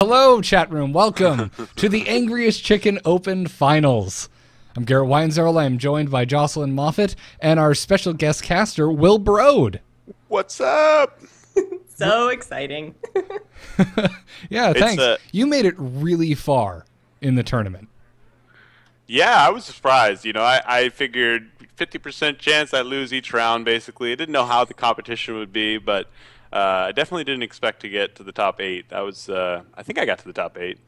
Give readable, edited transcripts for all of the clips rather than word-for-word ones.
Hello, chat room. Welcome to the Angriest Chicken Open Finals. I'm Garrett Weinzerl. I am joined by Jocelyn Moffat and our special guest caster, Will Brode. What's up? So exciting. Yeah, thanks. You made it really far in the tournament. Yeah, I was surprised. You know, I figured 50% chance I'd lose each round, basically. I didn't know how the competition would be, but I definitely didn't expect to get to the top 8. That was, I think I got to the top 8.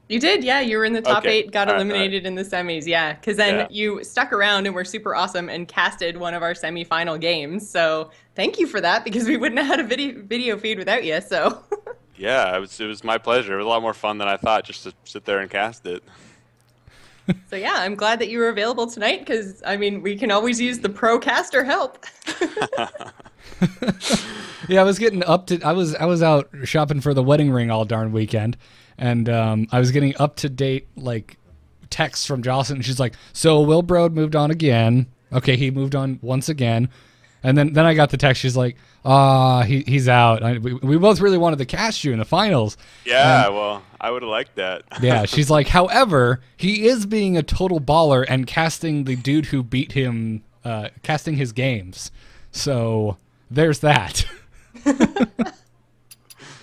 You did, yeah. You were in the top Okay. 8, got eliminated in the semis, yeah. Because then you stuck around and were super awesome and casted one of our semifinal games. So thank you for that, because we wouldn't have had a video feed without you. So Yeah, it was my pleasure. It was a lot more fun than I thought just to sit there and cast it. so yeah, I'm glad that you were available tonight, because I mean, we can always use the pro caster help. Yeah, I was getting up to. I was out shopping for the wedding ring all darn weekend, and I was getting up to date like texts from Jocelyn. And she's like, "So Will Brode moved on again. Okay, he moved on once again." And then I got the text. She's like, he's out. We both really wanted to cast you in the finals." Yeah, well, I would have liked that. Yeah, she's like, "However, he is being a total baller and casting the dude who beat him, casting his games. So there's that."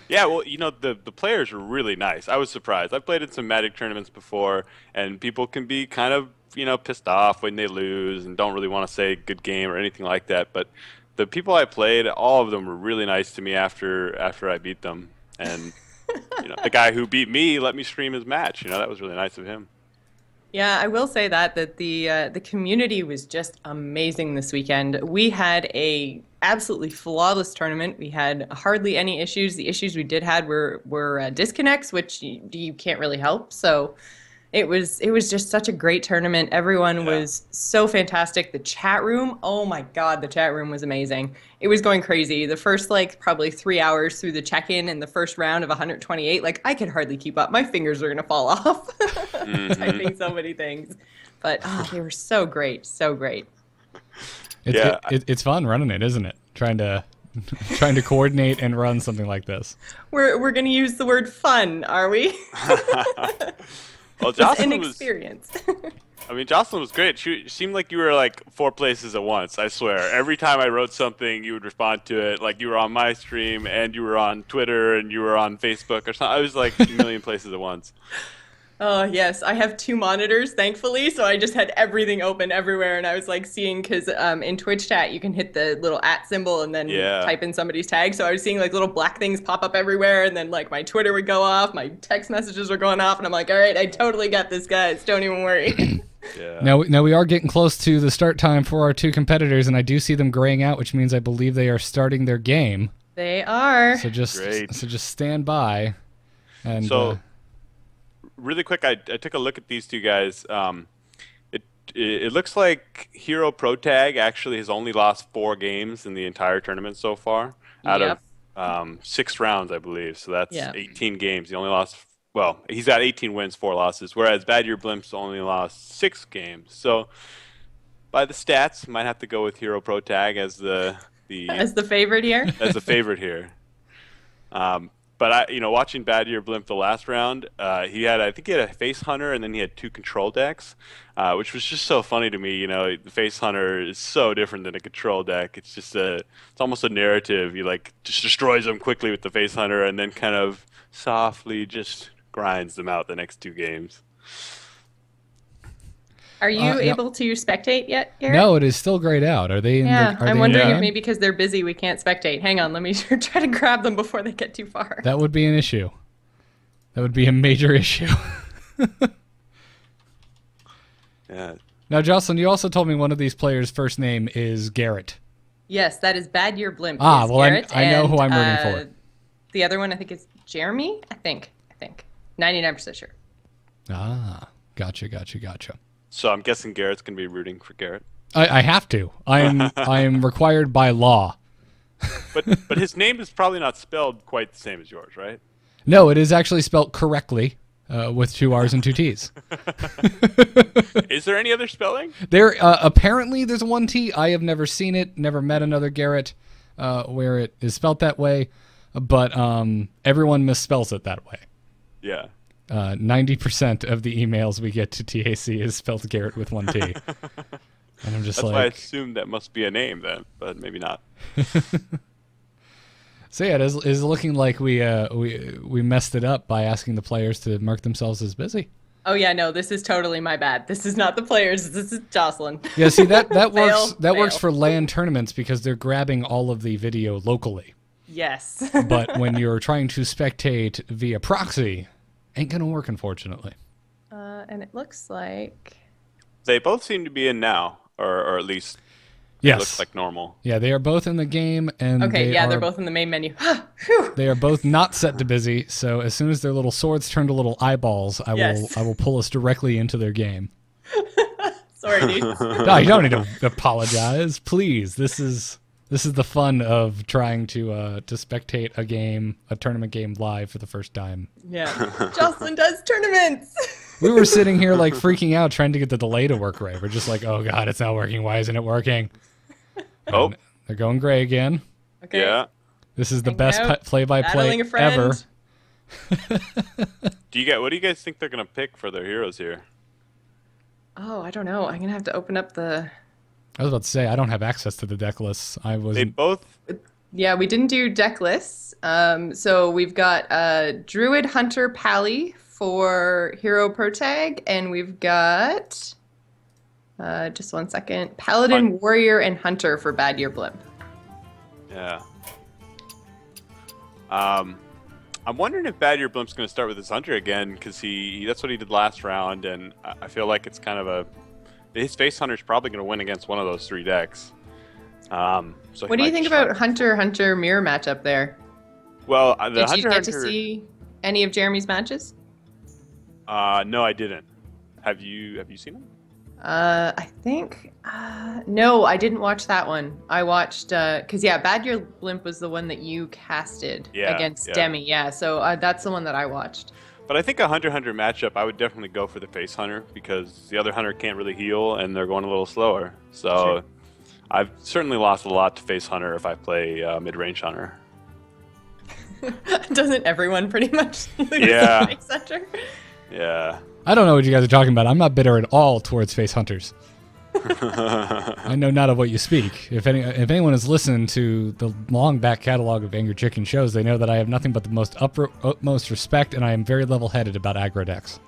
Yeah, well, you know, the players were really nice. I was surprised. I've played in some Magic tournaments before, and people can be kind of, you know, pissed off when they lose and don't really want to say good game or anything like that. But the people I played, all of them were really nice to me after I beat them. And, you know, the guy who beat me let me stream his match. You know, that was really nice of him. Yeah, I will say that the community was just amazing this weekend. We had a absolutely flawless tournament. We had hardly any issues. The issues we did had were disconnects, which you can't really help. So it was just such a great tournament. Everyone was so fantastic. The chat room, oh my God, the chat room was amazing. It was going crazy. The first probably 3 hours through the check-in and the first round of 128, I could hardly keep up. My fingers are gonna fall off typing so many things. But they were so great, so great. It's fun running it, isn't it? Trying to coordinate and run something like this. We're gonna use the word fun, are we? Well, Jocelyn an experience. Jocelyn was great. She seemed like you were like 4 places at once, I swear. Every time I wrote something, you would respond to it. Like you were on my stream, and you were on Twitter, and you were on Facebook or something. I was like a million places at once. Oh, yes. I have 2 monitors, thankfully, so I just had everything open everywhere, and I was seeing, because in Twitch chat, you can hit the little @ symbol and then type in somebody's tag, so I was seeing little black things pop up everywhere, and then my Twitter would go off, my text messages were going off, and I'm like, all right, I totally got this, guys. Don't even worry. Yeah. Now we are getting close to the start time for our 2 competitors, and I do see them graying out, which means I believe they are starting their game. They are. So just stand by. And really quick, I took a look at these 2 guys. It looks like HiroProtag actually has only lost 4 games in the entire tournament so far, out of 6 rounds, I believe. So that's 18 games. He only lost. Well, he's got 18 wins, 4 losses, whereas BadYearBlimp's only lost 6 games. So by the stats, might have to go with HiroProtag as the favorite here. As the favorite here. But watching BadYearBlimp the last round, I think he had a Face Hunter and then he had 2 control decks, which was just so funny to me. You know, the Face Hunter is so different than a control deck. It's just it's almost a narrative. You just destroys them quickly with the Face Hunter and then kind of softly just grinds them out the next 2 games. Are you able to spectate yet, Garrett? No, it is still grayed out. Are they in I'm wondering if maybe because they're busy we can't spectate. Hang on, let me try to grab them before they get too far. That would be an issue. That would be a major issue. Yeah. Now, Jocelyn, you also told me one of these players' first name is Garrett. Yes, that is BadYearBlimp. Well, Garrett, I know who I'm rooting for. The other one I think is Jeremy. I think 99% sure. Gotcha. So I'm guessing Garrett's going to be rooting for Garrett. I have to. I am required by law. But his name is probably not spelled quite the same as yours, right? No, it is actually spelled correctly with 2 R's and 2 T's. Is there any other spelling? There apparently there's 1 T. I have never seen it, never met another Garrett where it is spelled that way, but everyone misspells it that way. Yeah. 90% of the emails we get to TAC is spelled Garrett with one T. And I'm just That's why I assumed that must be a name then, but maybe not. So yeah, it is looking like we messed it up by asking the players to mark themselves as busy. Oh yeah, no, this is totally my bad. This is not the players. This is Jocelyn. Yeah, see that works. Fail. Works for LAN tournaments because they're grabbing all of the video locally. Yes. But when you're trying to spectate via proxy, ain't gonna work, unfortunately. And it looks like They both seem to be in now, or at least Yes. it looks like normal. Yeah, they are both in the game, and okay. They're both in the main menu. Whew. They are both not set to busy, so as soon as their little swords turn to little eyeballs, I will pull us directly into their game. Sorry, dude. No, you don't need to apologize, please. This is the fun of trying to spectate a tournament game live for the first time. Yeah, Jocelyn does tournaments. We were sitting here like freaking out trying to get the delay to work right. We're just like, oh god, it's not working. Why isn't it working? Oh, And they're going gray again. Okay. yeah. This is the Hanging best out, play-by-play battling a friend. ever. What do you guys think they're gonna pick for their heroes here? Oh, I don't know. I'm gonna have to open up the. I was about to say I don't have access to the deck lists. They both. Yeah, we didn't do deck lists. So we've got Druid, Hunter, Pally for HiroProtag, and we've got just one second, Paladin, Warrior, and Hunter for BadYearBlimp. Yeah. I'm wondering if BadYearBlimp's going to start with his Hunter again, because that's what he did last round, and I feel like it's kind of his Face Hunter's probably going to win against one of those three decks. So What do you think about Hunter mirror matchup there? Well, Did you get to see any of Jeremy's matches? No, I didn't. Have you seen him? I think no, I didn't watch that one. I watched because BadYearBlimp was the one that you casted against Demi. Yeah, so that's the one that I watched. But I think a Hunter matchup, I would definitely go for the Face Hunter because the other Hunter can't really heal and they're going a little slower. So Sure. I've certainly lost a lot to Face Hunter if I play mid-range Hunter. Doesn't everyone pretty much lose Yeah. the Face Hunter? Yeah. I don't know what you guys are talking about. I'm not bitter at all towards Face Hunters. I know not of what you speak. If anyone has listened to the long back catalog of Angry Chicken shows, they know that I have nothing but the most utmost respect, and I am very level-headed about aggro decks.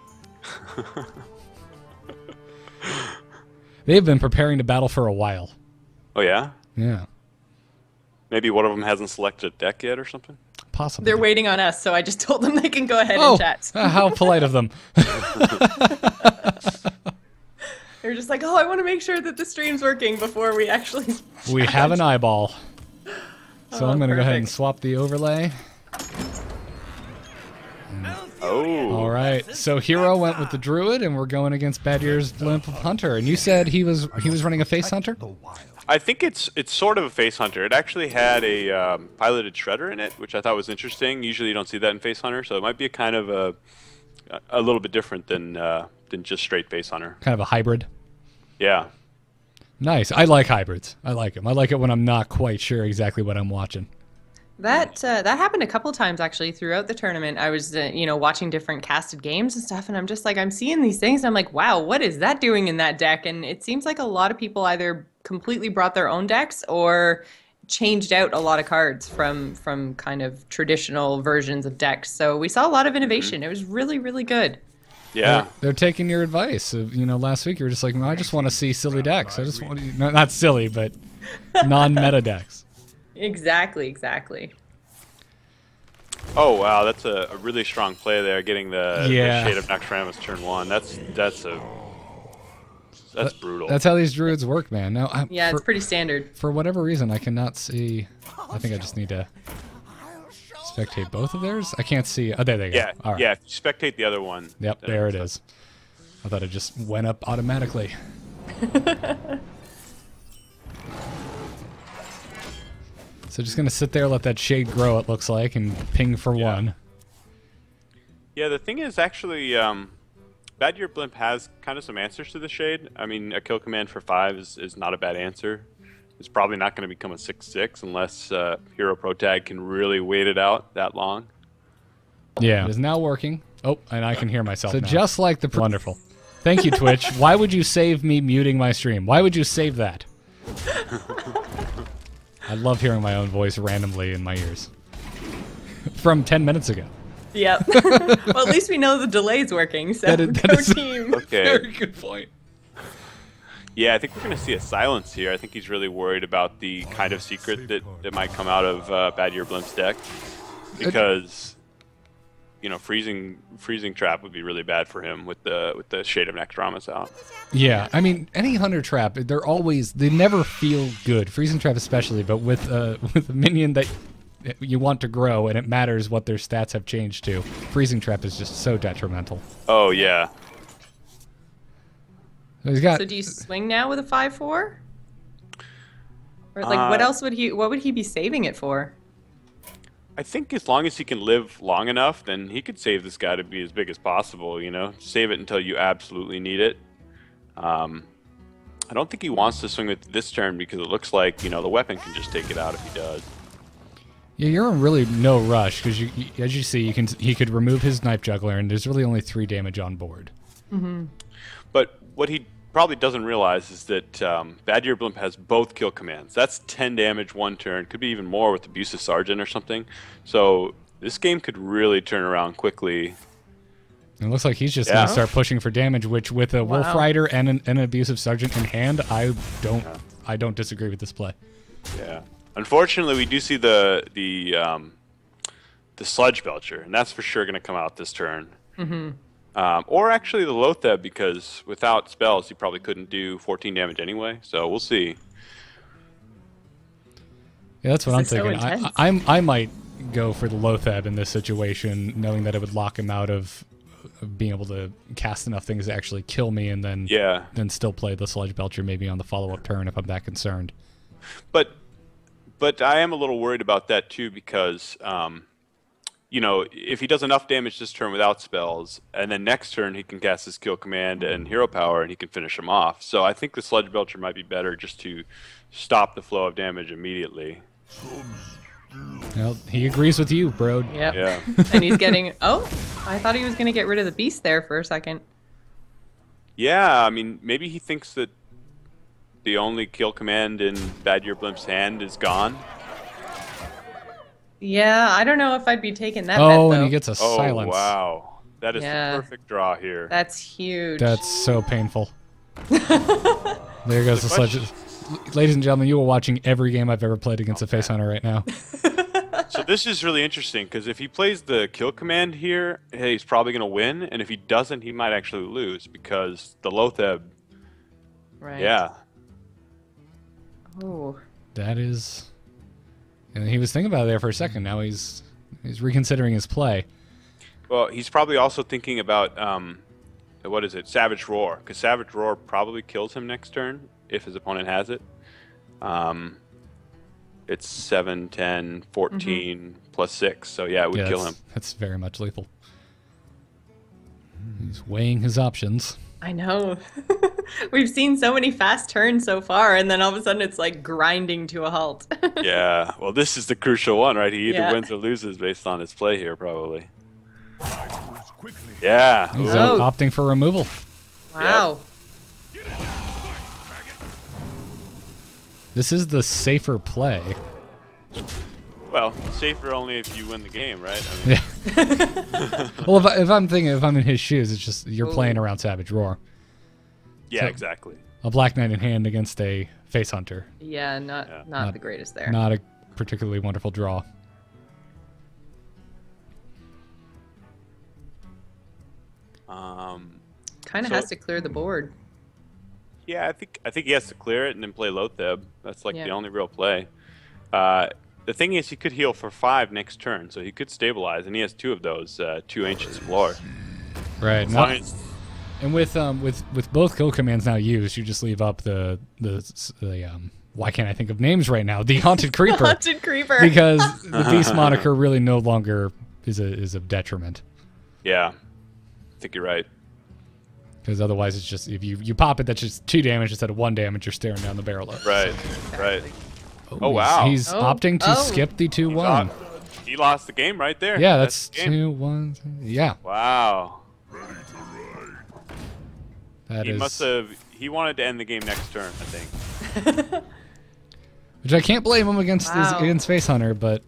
They have been preparing to battle for a while. Oh, yeah? Yeah, Maybe one of them hasn't selected a deck yet or something? possibly. They're waiting on us, so I just told them they can go ahead and chat. How polite of them. They're just like, oh, I want to make sure that the stream's working before we actually. We have an eyeball. So I'm going to go ahead and perfect. swap the overlay. Oh. All right. So Hero went with the Druid, and we're going against BadYearBlimp Hunter. And you said he was running a Face Hunter? I think it's sort of a Face Hunter. It actually had a piloted Shredder in it, which I thought was interesting. Usually you don't see that in Face Hunter, so it might be a kind of a little bit different than just straight Face Hunter. Kind of a hybrid. Yeah. Nice. I like hybrids. I like them. I like it when I'm not quite sure exactly what I'm watching. That happened a couple times actually throughout the tournament. I was watching different casted games and stuff, and I'm just like, I'm seeing these things. And I'm like, wow, what is that doing in that deck? And it seems like a lot of people either completely brought their own decks or changed out a lot of cards from kind of traditional versions of decks. So we saw a lot of innovation. It was really, really good. Yeah. They're taking your advice. Last week you were just like, I just want to see silly decks. I just want to, not silly, but non-meta decks. Exactly. Oh, wow. That's a really strong play there, getting the Shade of Naxxramas turn 1. That's brutal. That's how these druids work, man. Now, It's pretty standard. For whatever reason, I cannot see. I think I just need to spectate both of theirs. I can't see. Oh, there they go. Yeah, All right. yeah. If you spectate the other one. Yep, there it is. I thought it just went up automatically. So just gonna sit there, let that shade grow. It looks like, and ping for one. Yeah, the thing is actually, BadYearBlimp has kind of some answers to the shade. I mean, a kill command for 5 is not a bad answer. It's probably not going to become a 6/6 unless HiroProtag can really wait it out that long. Yeah, it is now working. Oh, and I can hear myself now. Just like the... Wonderful. Thank you, Twitch. Why would you save me muting my stream? Why would you save that? I love hearing my own voice randomly in my ears. From 10 minutes ago. Yep. Well, at least we know the delay's working, so go team. Okay. Very good point. Yeah, I think we're going to see a silence here. I think he's really worried about the kind of secret that might come out of BadYearBlimp's deck. Because, you know, freezing trap would be really bad for him with the Shade of Necromus out. Yeah, I mean, any Hunter trap, they never feel good. Freezing trap especially, but with a minion that you want to grow and it matters what their stats have changed to, freezing trap is just so detrimental. Oh yeah. So do you swing now with a 5/4? Or like, what would he be saving it for? I think as long as he can live long enough, then he could save this guy to be as big as possible, you know? Save it until you absolutely need it. I don't think he wants to swing it this turn because it looks like, you know, the weapon can just take it out if he does. Yeah, you're in really no rush because, as you see, he could remove his Knife Juggler and there's really only 3 damage on board. Mm-hmm. But what he probably doesn't realize is that BadYearBlimp has both kill commands. That's 10 damage 1 turn. Could be even more with Abusive Sergeant or something. So this game could really turn around quickly. It looks like he's just going to start pushing for damage, which with a Wolf Rider and an Abusive Sergeant in hand, I don't disagree with this play. Yeah. Unfortunately, we do see the Sludge Belcher, and that's for sure going to come out this turn. Mm-hmm. Or actually the Loatheb, because without spells, he probably couldn't do 14 damage anyway. So we'll see. Yeah, that's what I'm thinking. So I might go for the Loatheb in this situation, knowing that it would lock him out of being able to cast enough things to actually kill me, and then still play the Sludge Belcher maybe on the follow-up turn if I'm that concerned. But I am a little worried about that too, because you know, if he does enough damage this turn without spells, and then next turn he can cast his kill command and hero power, and he can finish him off. So I think the Sludge Belcher might be better just to stop the flow of damage immediately. Well, he agrees with you, bro. Yep. Yeah. And he's getting... Oh, I thought he was going to get rid of the beast there for a second. Yeah, I mean, maybe he thinks that the only kill command in BadYearBlimp's hand is gone. Yeah, I don't know if I'd be taking that bet, Oh, though. and he gets a silence. Oh, wow. That is the perfect draw here. That's huge. That's so painful. There goes the Sludge. Ladies and gentlemen, you are watching every game I've ever played against a Face Hunter right now. So this is really interesting, because if he plays the kill command here, hey, he's probably going to win, and if he doesn't, he might actually lose, because the Loatheb... Right. Yeah. Oh. That is... And he was thinking about it there for a second. Now he's reconsidering his play. Well, he's probably also thinking about, what is it, Savage Roar, because Savage Roar probably kills him next turn, if his opponent has it. It's 7, 10, 14 plus 6, so yeah, it would kill him. That's very much lethal. He's weighing his options. I know. We've seen so many fast turns so far, and then all of a sudden it's like grinding to a halt. Yeah, well, this is the crucial one, right? He either wins or loses based on his play here, probably. Yeah. He's opting for removal. Wow. Yep. This is the safer play. Well, safer only if you win the game, right? I mean, yeah. Well, if I'm in his shoes, it's just you're playing around Savage Roar. Yeah, So, exactly. A Black Knight in hand against a Face Hunter. Yeah, not the greatest there. Not a particularly wonderful draw. Kind of has to clear the board. Yeah, I think he has to clear it and then play Loatheb. That's like the only real play. The thing is, he could heal for 5 next turn, so he could stabilize, and he has 2 of those, 2 Ancients of Lore. Right. And with both kill commands now used, you just leave up the why can't I think of names right now? The Haunted Creeper. The Haunted Creeper. Because the Beast moniker really no longer is a detriment. Yeah, I think you're right. Because otherwise, it's just if you pop it, that's just 2 damage instead of 1 damage. You're staring down the barrel of. Right. Right. Oh wow! He's opting to skip the 2-1. He lost the game right there. Yeah, that's the game. 2-1. Yeah. Wow. That He is. must have. He wanted to end the game next turn, I think. Which I can't blame him against Wow. against Face Hunter, but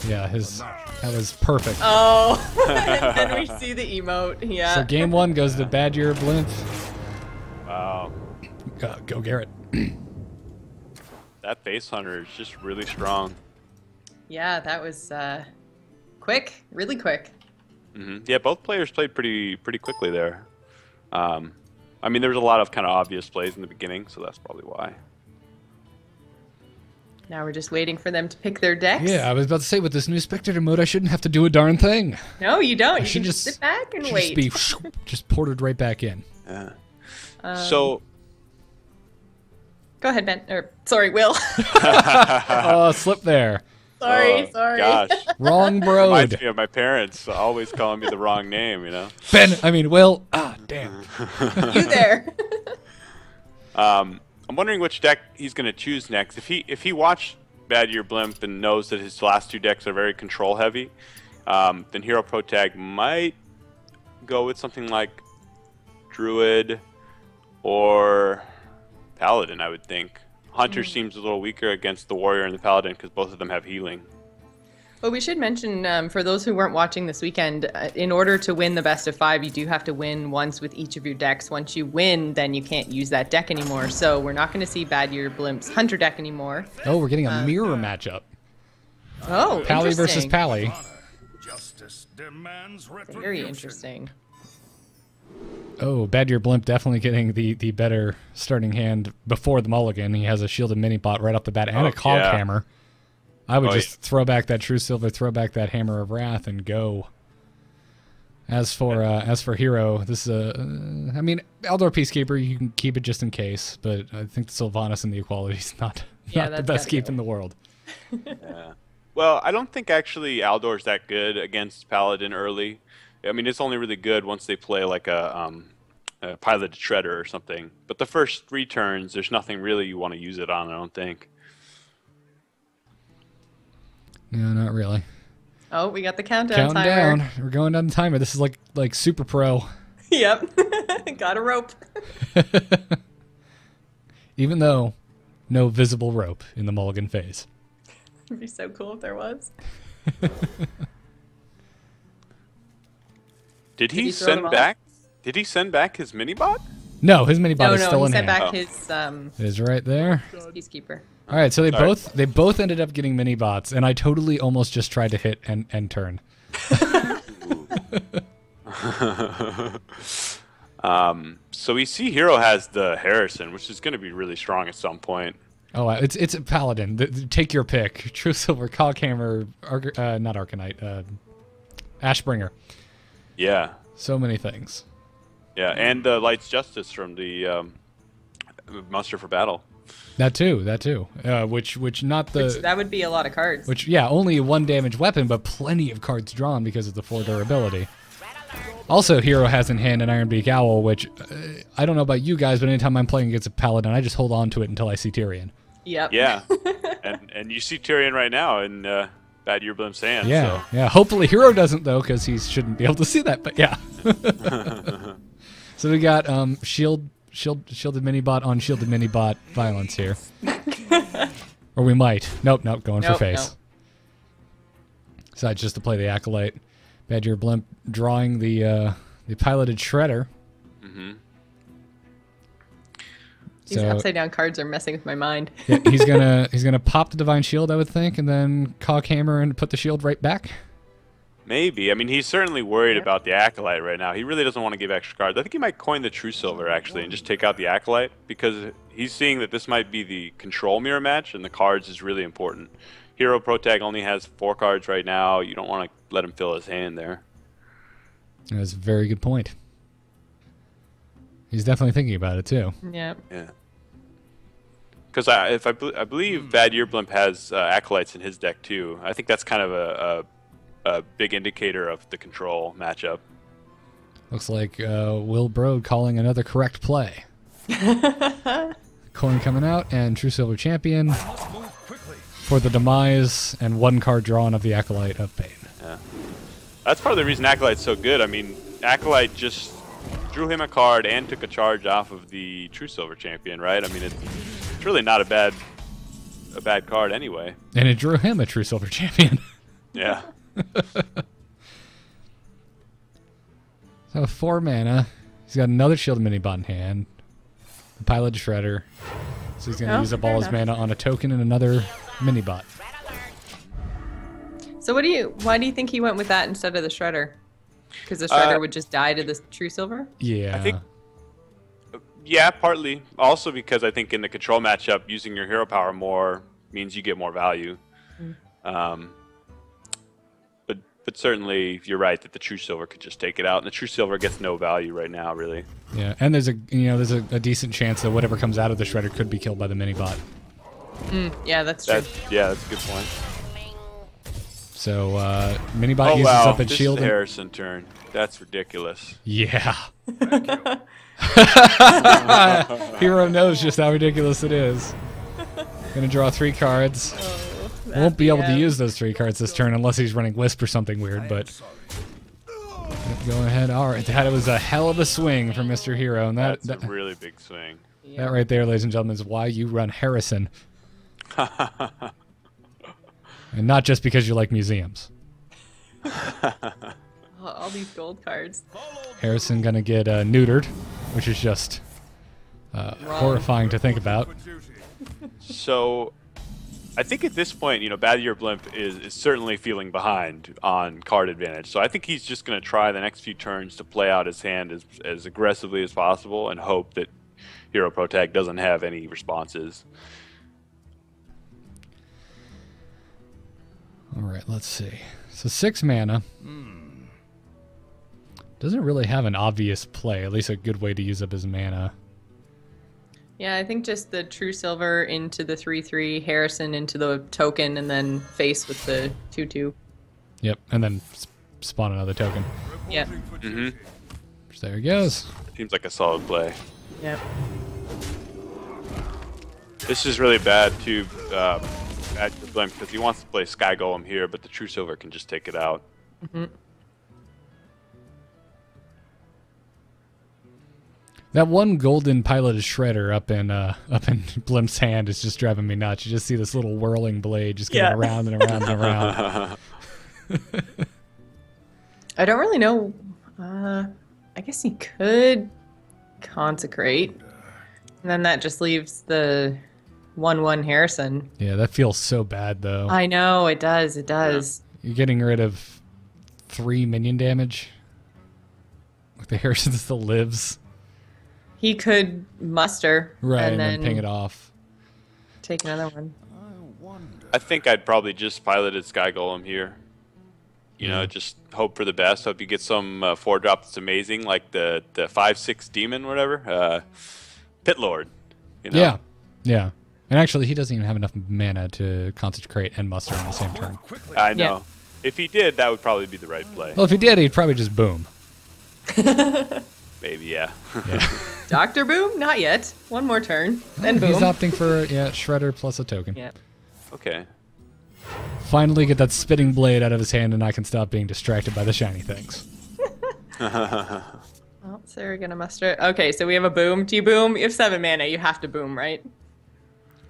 yeah, that was perfect. Oh, and then we see the emote. Yeah. So game 1 goes to BadYearBlimp. Wow. Go Garrett. That Face Hunter is just really strong. Yeah, that was quick, really quick. Yeah, both players played pretty quickly there. I mean, there was a lot of kind of obvious plays in the beginning, so that's probably why. Now we're just waiting for them to pick their decks. Yeah, I was about to say, with this new spectator mode, I shouldn't have to do a darn thing. No, you don't. You should can just sit back and should wait. Just be just ported right back in. Yeah. So. Go ahead, Ben. Or sorry, Will. Oh, slip there. Sorry. Gosh. Wrong Reminds broad. me of my parents always calling me the wrong name, you know? Will. Ah, damn. You there. I'm wondering which deck he's going to choose next. If he watched BadYearBlimp and knows that his last 2 decks are very control heavy, then HiroProtag might go with something like Druid or Paladin, I would think. Hunter seems a little weaker against the Warrior and the Paladin because both of them have healing. Well, we should mention, for those who weren't watching this weekend, in order to win the best of 5, you do have to win once with each of your decks. Once you win, then you can't use that deck anymore. So we're not going to see BadYearBlimp's Hunter deck anymore. Oh, we're getting a mirror matchup. Oh, Pally interesting. versus Pally. Justice demands Very interesting. Oh, BadYearBlimp definitely getting the better starting hand before the mulligan. He has a shielded mini bot right off the bat and a cog hammer. I would just throw back that True Silver, throw back that Hammer of Wrath, and go. As for Hero, this is I mean, Eldor Peacekeeper, you can keep it just in case, but I think the Sylvanas and the Equality is not the best keep in the world. Yeah. Well, I don't think actually Aldor's that good against Paladin early. I mean, it's only really good once they play like a piloted Shredder or something. But the first 3 turns, there's nothing really you want to use it on, I don't think. No, not really. Oh, we got the countdown Counting timer. down. We're going down the timer. This is like Super Pro. Yep. Got a rope. Even though no visible rope in the mulligan phase. It'd be so cool if there was. Did he throw them send off? back? Did he send back his mini bot? No, his mini bot No, is still he in sent hand. back his It is right there. Peacekeeper. All right, so they both ended up getting mini bots, and I totally almost just tried to hit and turn. So we see Hero has the Harrison, which is going to be really strong at some point. Oh, it's a Paladin. Take your pick. True Silver, Coghammer, not Arcanite, Ashbringer. Yeah. So many things. Yeah, and Light's Justice from the Muster for Battle. That too. Which not the... That would be a lot of cards. Which, yeah, only a 1 damage weapon, but plenty of cards drawn because of the 4 durability. Also, Hero has in hand an Ironbeak Owl, which I don't know about you guys, but anytime I'm playing against a Paladin, I just hold on to it until I see Tyrion. Yep. Yeah, and you see Tyrion right now in BadYearBlimp's hand. Yeah, So. yeah. Hopefully Hero doesn't, though, because he shouldn't be able to see that, but yeah. So we got shielded mini-bot on shielded mini-bot violence here. Or we might. Nope, going for face. Nope. Decides just to play the Acolyte. BadYearBlimp drawing the piloted Shredder. Mm-hmm. These upside down cards are messing with my mind. Yeah, he's gonna pop the Divine Shield, I would think, and then Coghammer and put the shield right back. Maybe. I mean, he's certainly worried about the Acolyte right now. He really doesn't want to give extra cards. I think he might coin the True Silver, actually, and just take out the Acolyte, because he's seeing that this might be the control mirror match, and the cards is really important. HiroProtag only has 4 cards right now. You don't want to let him fill his hand there. That's a very good point. He's definitely thinking about it, too. Yeah. Yeah. Because I believe BadYearBlimp has Acolytes in his deck, too. I think that's kind of a big indicator of the control matchup. Looks like Will Brode calling another correct play. Coin coming out, and True Silver Champion. for the demise and 1 card drawn of the Acolyte of Pain. Yeah. That's part of the reason Acolyte's so good. I mean, Acolyte just drew him a card and took a charge off of the True Silver champion, right? I mean, it's really not a bad card anyway. And it drew him a True Silver champion. Yeah. So 4 mana. He's got another Shield Minibot in hand. The Pilot Shredder. So he's going to use up all his mana on a token and another Minibot. So why do you think he went with that instead of the Shredder? Because the Shredder would just die to the True Silver? Yeah. I think, yeah, partly. Also because I think in the control matchup, using your hero power more means you get more value. But certainly you're right that the True Silver could just take it out, and the True Silver gets no value right now, really. Yeah, and there's a decent chance that whatever comes out of the Shredder could be killed by the Minibot. Yeah, that's true. Yeah, that's a good point. So Minibot uses up its shield. This is Harrison turn. That's ridiculous. Yeah. Hero knows just how ridiculous it is. Gonna draw 3 cards. Won't be able to use those 3 cards this turn unless he's running Wisp or something weird, but go ahead. All right, that was a hell of a swing from Mr. Hero, and That's a really big swing. That right there, ladies and gentlemen, is why you run Harrison. And not just because you like museums. All these gold cards. Harrison gonna get neutered, which is just horrifying to think about. So, I think at this point, BadYearBlimp is certainly feeling behind on card advantage. So I think he's just going to try the next few turns to play out his hand as aggressively as possible and hope that HiroProtag doesn't have any responses. All right, let's see. So 6 mana. Doesn't really have an obvious play, at least a good way to use up his mana. Yeah, I think just the True Silver into the 3/3, Harrison into the token, and then face with the 2/2. Yep, and then spawn another token. Yep. So there he goes. Seems like a solid play. Yep. This is really bad too, BadYearBlimp, because he wants to play Sky Golem here, but the True Silver can just take it out. That one golden piloted shredder up in Blimp's hand is just driving me nuts. You just see this little whirling blade just going around and around and around. I don't really know. I guess he could consecrate, and then that just leaves the 1/1 Harrison. Yeah, that feels so bad though. I know it does. It does. You're getting rid of 3 minion damage. Like the Harrison still lives. He could muster and then ping it off. Take another one. I think I'd probably just piloted Sky Golem here. Just hope for the best. Hope you get some 4-drop that's amazing, like the 5/6 demon, whatever. Pit Lord. Yeah. And actually, he doesn't even have enough mana to consecrate and muster in the same turn. I know. Yeah. If he did, that would probably be the right play. Well, if he did, he'd probably just boom. Maybe, yeah. Dr. Boom? Not yet. One more turn, then boom. He's opting for Shredder plus a token. Yeah. Okay. Finally get that spitting blade out of his hand, and I can stop being distracted by the shiny things. Well, so we're gonna muster. Okay, so we have a boom. Do you boom? You have 7 mana. You have to boom, right?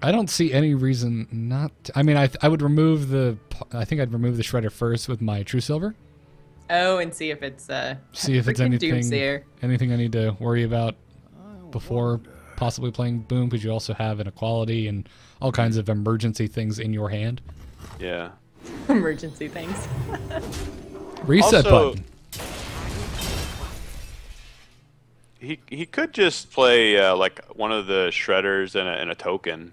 I don't see any reason not to. I mean, I would remove the. I think I'd remove the Shredder first with my True Silver. Oh, and see if it's anything I need to worry about before possibly playing boom, because you also have an equality and all kinds of emergency things in your hand. Yeah. Emergency things. Reset button. He could just play like one of the Shredders and a token.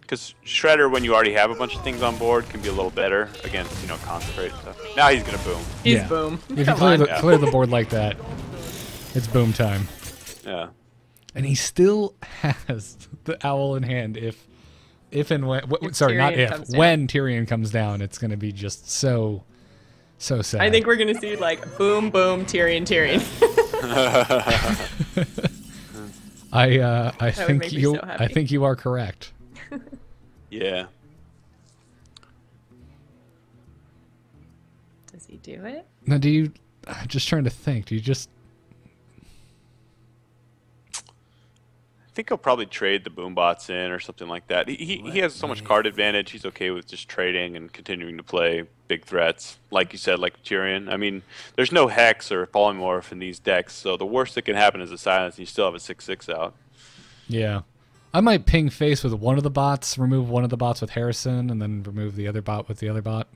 Because Shredder, when you already have a bunch of things on board, can be a little better against, consecrate and stuff. Now he's going to boom. He's boom. If you clear the board like that, it's boom time. Yeah. And he still has the owl in hand if and when, sorry, not if, when Tyrion comes down, it's going to be just so sad. I think we're going to see like boom, boom, Tyrion. I think you are correct. Yeah. do it? Now, do you? I'm just trying to think. Do you just? I think he'll probably trade the boombots in or something like that. He has so much card advantage. He's okay with just trading and continuing to play big threats, like you said, like Tyrion. I mean, there's no Hex or Polymorph in these decks, so the worst that can happen is a silence, and you still have a 6/6 out. Yeah. I might ping face with one of the bots, remove one of the bots with Harrison, and then remove the other bot with the other bot.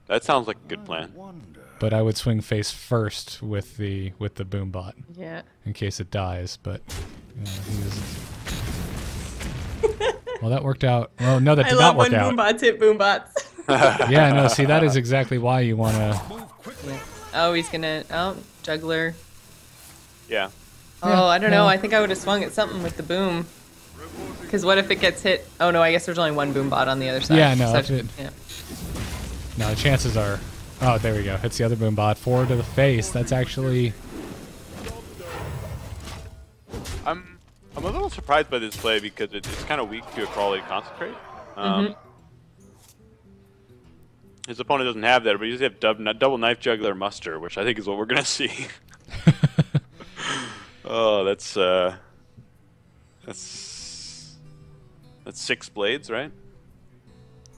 That sounds like a good plan. But I would swing face first with the boom bot. Yeah. In case it dies, but he was... Well, that worked out. Well, no, that did not work out. I love when boombots hit boombots. Yeah, no, see, that is exactly why you want to... Oh, he's gonna... Oh, juggler. Yeah. Oh, I don't know. I think I would have swung at something with the boom. Because what if it gets hit? Oh, no, I guess there's only one boom bot on the other side. Yeah, no, So, yeah. No, the chances are... Oh, there we go. Hits the other boom bot. Forward to the face. That's actually... I'm a little surprised by this play because it's kind of weak to a quality concentrate. His opponent doesn't have that, but he does have double knife juggler muster, which I think is what we're gonna see. Oh, that's 6 blades, right?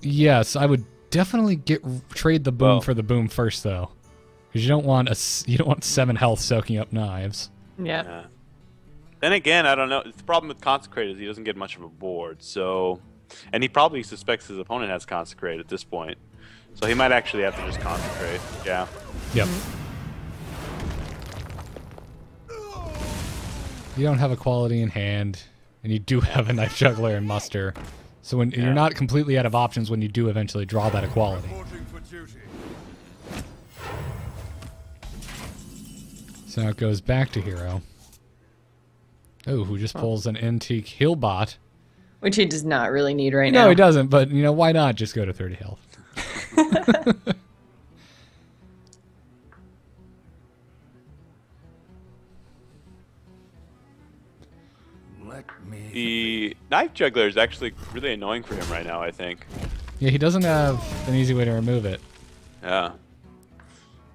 Yes, I would definitely trade the boom for the boom first, though, because you don't want 7 health soaking up knives. Yeah. Then again, I don't know. The problem with Consecrate is he doesn't get much of a board, so, and he probably suspects his opponent has Consecrate at this point, so he might actually have to just Consecrate. Yeah. Yep. You don't have a quality in hand, and you do have a knife juggler and muster. So when you're not completely out of options when you do eventually draw that equality. So now it goes back to Hero. Oh, who just pulls an antique heal bot. Which he does not really need right now. No, he doesn't, but why not just go to 30 health? The knife juggler is actually really annoying for him right now, I think. Yeah, he doesn't have an easy way to remove it. Yeah.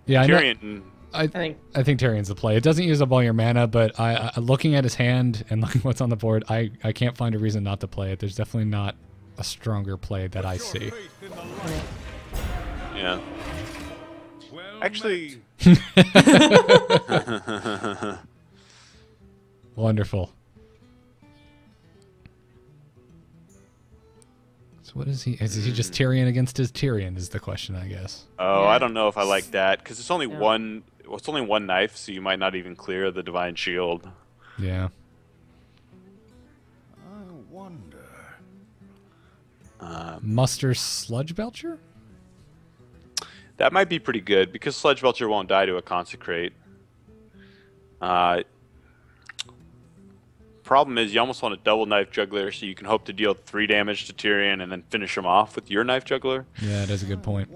Yeah, Tyrion. I think Tyrion's the play. It doesn't use up all your mana, but I looking at his hand and looking what's on the board, I can't find a reason not to play it. There's definitely not a stronger play that I see. Yeah. Actually. Wonderful. So what is he? Is he just Tyrion against his Tyrion? Is the question, I guess. Oh, Yeah. I don't know if I like that because it's only one. Well, it's only one knife, so you might not even clear the divine shield. Yeah. I wonder. Muster Sludge Belcher? That might be pretty good because Sludge Belcher won't die to a Consecrate. Problem is you almost want a double knife juggler so you can hope to deal 3 damage to Tyrion and then finish him off with your knife juggler. Yeah, that's a good point.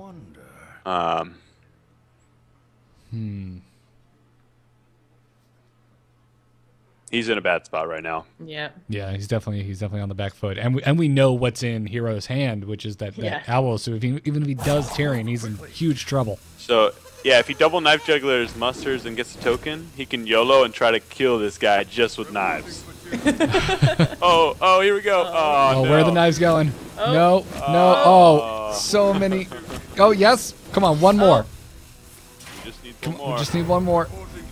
He's in a bad spot right now. Yeah. Yeah, he's definitely on the back foot, and we know what's in Hero's hand, which is that owl. So even if he does Tyrion, he's in huge trouble. So yeah, if he double knife jugglers, musters, and gets a token, he can YOLO and try to kill this guy just with knives. oh, here we go. Oh, no. Where are the knives going? No. Oh, so many. Oh, yes. Come on, one more. You just need one more. We just need one more.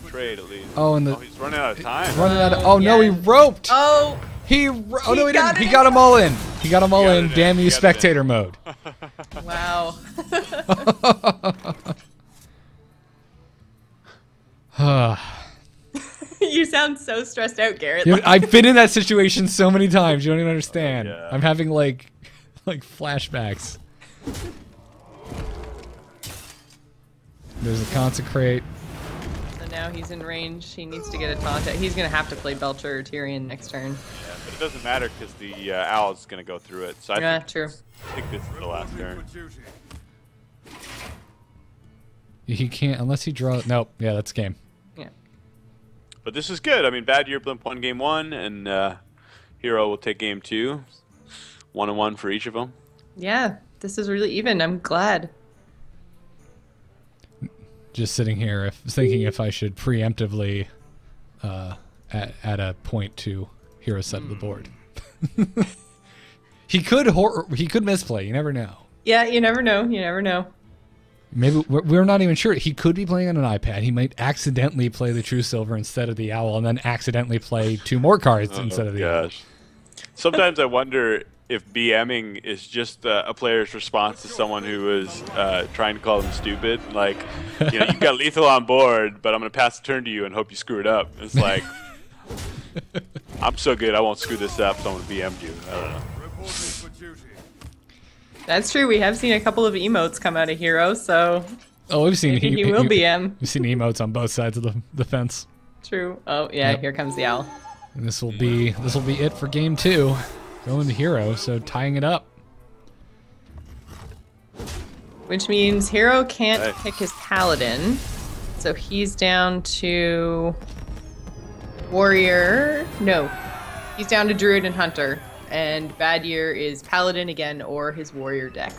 Trade at least. Oh, and he's running out of time. Oh no, he roped. Oh. Oh no, he didn't. He got them all in. He got them all in. Damn you, spectator mode. Wow. You sound so stressed out, Garrett. I've been in that situation so many times. You don't even understand. Yeah. I'm having like flashbacks. There's a Consecrate. So now he's in range. He needs to get a taunt. He's going to have to play Belcher or Tyrion next turn. Yeah, but it doesn't matter because the owl's going to go through it. So I True. think this is the last turn. He can't unless he draws. Nope. Yeah, that's game. Yeah. But this is good. I mean, BadYearBlimp won game 1, and Hero will take game 2. 1-1 for each of them. Yeah, this is really even. I'm glad. Just sitting here thinking if I should preemptively add a point to Hero's side of the board. He could misplay. You never know. Yeah, you never know. You never know. Maybe we're not even sure. He could be playing on an iPad. He might accidentally play the True Silver instead of the Owl, and then accidentally play 2 more cards instead of the Owl. Sometimes I wonder if BMing is just a player's response to someone who is trying to call them stupid. Like, you've got lethal on board, but I'm going to pass the turn to you and hope you screw it up. It's like, I'm so good, I won't screw this up, so I'm going to BM you. I don't know. That's true. We have seen a couple of emotes come out of Hero, so we've seen maybe he will BM. We've seen emotes on both sides of the fence. True. Oh yeah, Here comes the Owl. And this will be it for game 2. Going to Hero, so tying it up. Which means Hero can't pick his Paladin, so he's down to Warrior. No, he's down to Druid and Hunter. And BadYear is Paladin again or his Warrior deck.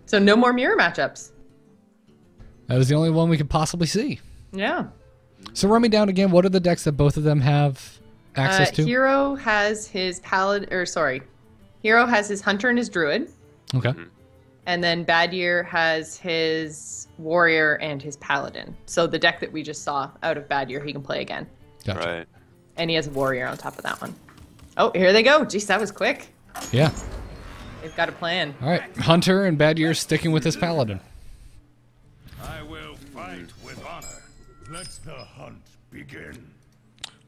So no more mirror matchups. That was the only one we could possibly see. Yeah. So run me down again. What are the decks that both of them have access to? Hero has his Hero has his Hunter and his Druid. Okay. And then BadYear has his Warrior and his Paladin. So the deck that we just saw out of BadYear, he can play again. Gotcha. Right. And he has a Warrior on top of that one. Oh, here they go. Jeez, that was quick. Yeah. They've got a plan. All right. Hunter and BadYear sticking with his Paladin. I will fight with honor. Let the hunt begin.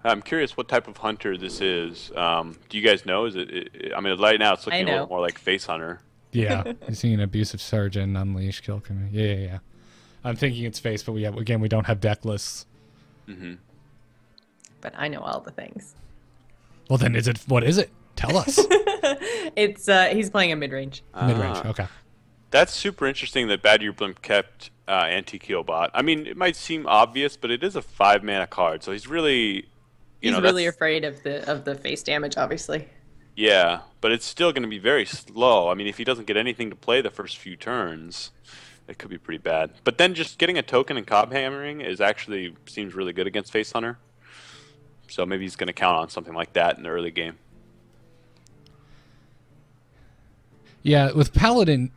I'm curious what type of hunter this is. Do you guys know? Is it? I mean, right now it's looking a little more like face hunter. Yeah. You're seeing an abusive sergeant, unleash, kill. Yeah. I'm thinking it's face, but we don't have deck lists. Mm-hmm. But I know all the things. Well, then what is it? Tell us. It's he's playing a mid-range. Mid-range, okay. That's super interesting that BadYearBlimp kept Anti-Keelbot. I mean, it might seem obvious, but it is a 5-mana card, so he's really... He's really afraid of the face damage, obviously. Yeah, but it's still going to be very slow. I mean, if he doesn't get anything to play the first few turns, it could be pretty bad. But then just getting a token and cob hammering seems really good against face hunter. So maybe he's going to count on something like that in the early game. Yeah, with Paladin,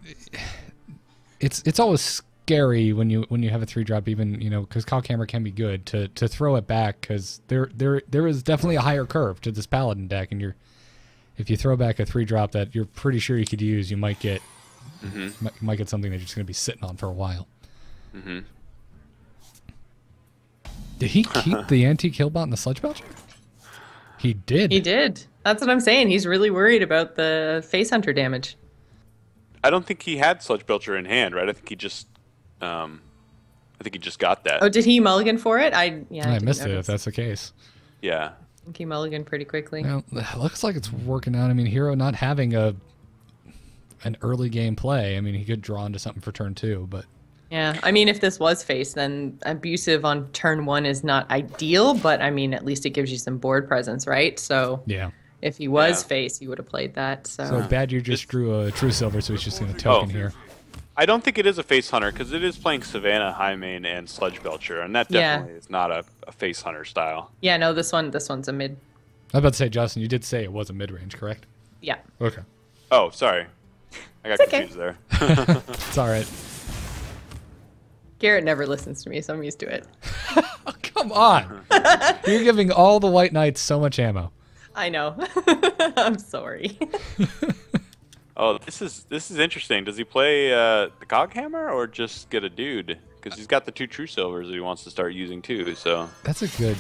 it's always scary when you have a 3-drop, even because Cockhammer can be good to throw it back, because there is definitely a higher curve to this Paladin deck, and if you throw back a 3-drop that you're pretty sure you could use, you might get might get something that you're just going to be sitting on for a while. Mm-hmm. Did he keep the anti-killbot in the Sludge Belcher? He did. He did. That's what I'm saying. He's really worried about the face hunter damage. I don't think he had Sludge Belcher in hand, right? I think he just got that. Oh, did he mulligan for it? I missed it if that's the case. Yeah. I think he mulliganed pretty quickly. Well, it looks like it's working out. I mean, Hero not having an early game play. I mean, he could draw into something for turn 2, but... Yeah, I mean, if this was face, then abusive on turn 1 is not ideal, but I mean, at least it gives you some board presence, right? So yeah, if he was face, he would have played that. So BadYear just drew a True Silver, so he's just going to token here. I don't think it is a face hunter, because it is playing Savannah, Highmane, and Sludge Belcher, and that definitely is not a face hunter style. Yeah, no, this one's a mid. I was about to say, Justin, you did say it was a mid-range, correct? Yeah. Okay. Oh, sorry. I got confused there. It's all right. Garrett never listens to me, so I'm used to it. Oh, come on. You're giving all the White Knights so much ammo. I know. I'm sorry. Oh, this is interesting. Does he play the Coghammer or just get a dude? Because he's got the 2 True Silvers that he wants to start using too. So that's a good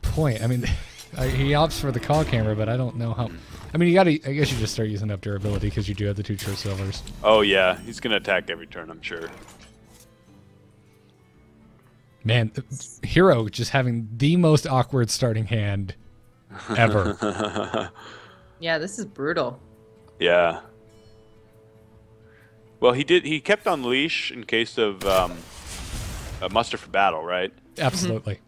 point. I mean, he opts for the Coghammer, but I don't know how. I mean, I guess you just start using up durability because you do have the 2 True Silvers. Oh yeah, he's gonna attack every turn, I'm sure. Man, Hero just having the most awkward starting hand ever. Yeah, this is brutal. Yeah. Well, he kept on leash in case of a muster for battle, right? Absolutely.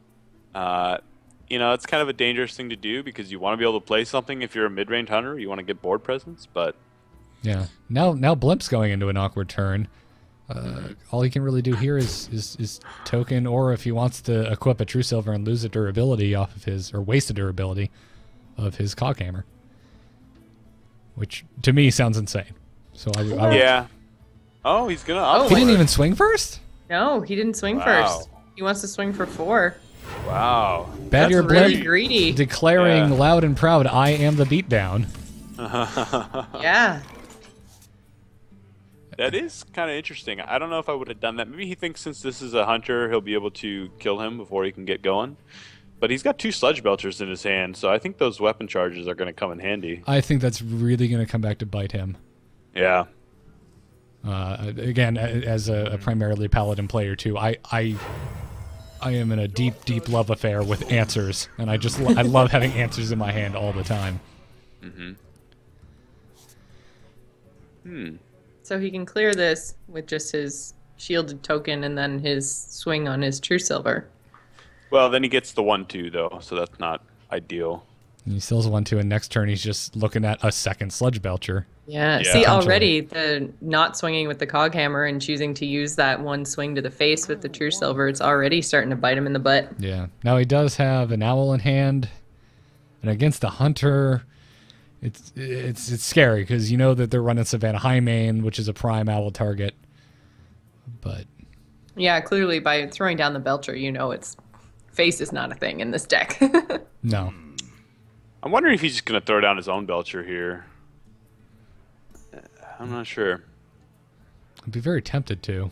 It's kind of a dangerous thing to do because you want to be able to play something if you're a mid-range hunter. You want to get board presence, but... Yeah. Now Blimp's going into an awkward turn. all he can really do here is token, or if he wants to equip a True Silver and lose a durability off of his, or waste a durability of his Coghammer, which to me sounds insane. So I would, Yeah. Oh, he's gonna. he didn't even swing first. No, he didn't swing first. He wants to swing for 4. Wow. Bad Year really Blimp greedy. declaring loud and proud, "I am the beatdown." Yeah. That is kind of interesting. I don't know if I would have done that. Maybe he thinks since this is a hunter, he'll be able to kill him before he can get going. But he's got 2 Sludge Belchers in his hand, so I think those weapon charges are going to come in handy. I think that's really going to come back to bite him. Yeah. Again, as a primarily paladin player too, I am in a deep love affair with answers, and I love having answers in my hand all the time. So he can clear this with just his shielded token and then his swing on his True Silver. Well, then he gets the 1/2 though, so that's not ideal. And he still has 1/2, and next turn he's just looking at a second Sludge Belcher. Yeah. Yeah. See, already the not swinging with the Coghammer and choosing to use that one swing to the face with the True Silver, it's already starting to bite him in the butt. Yeah. Now he does have an owl in hand, and against the hunter, it's scary because you know that they're running Savannah Highmane, which is a prime owl target. But Yeah, clearly by throwing down the Belcher, you know its face is not a thing in this deck. no. I'm wondering if he's just going to throw down his own Belcher here. I'm not sure. I'd be very tempted to.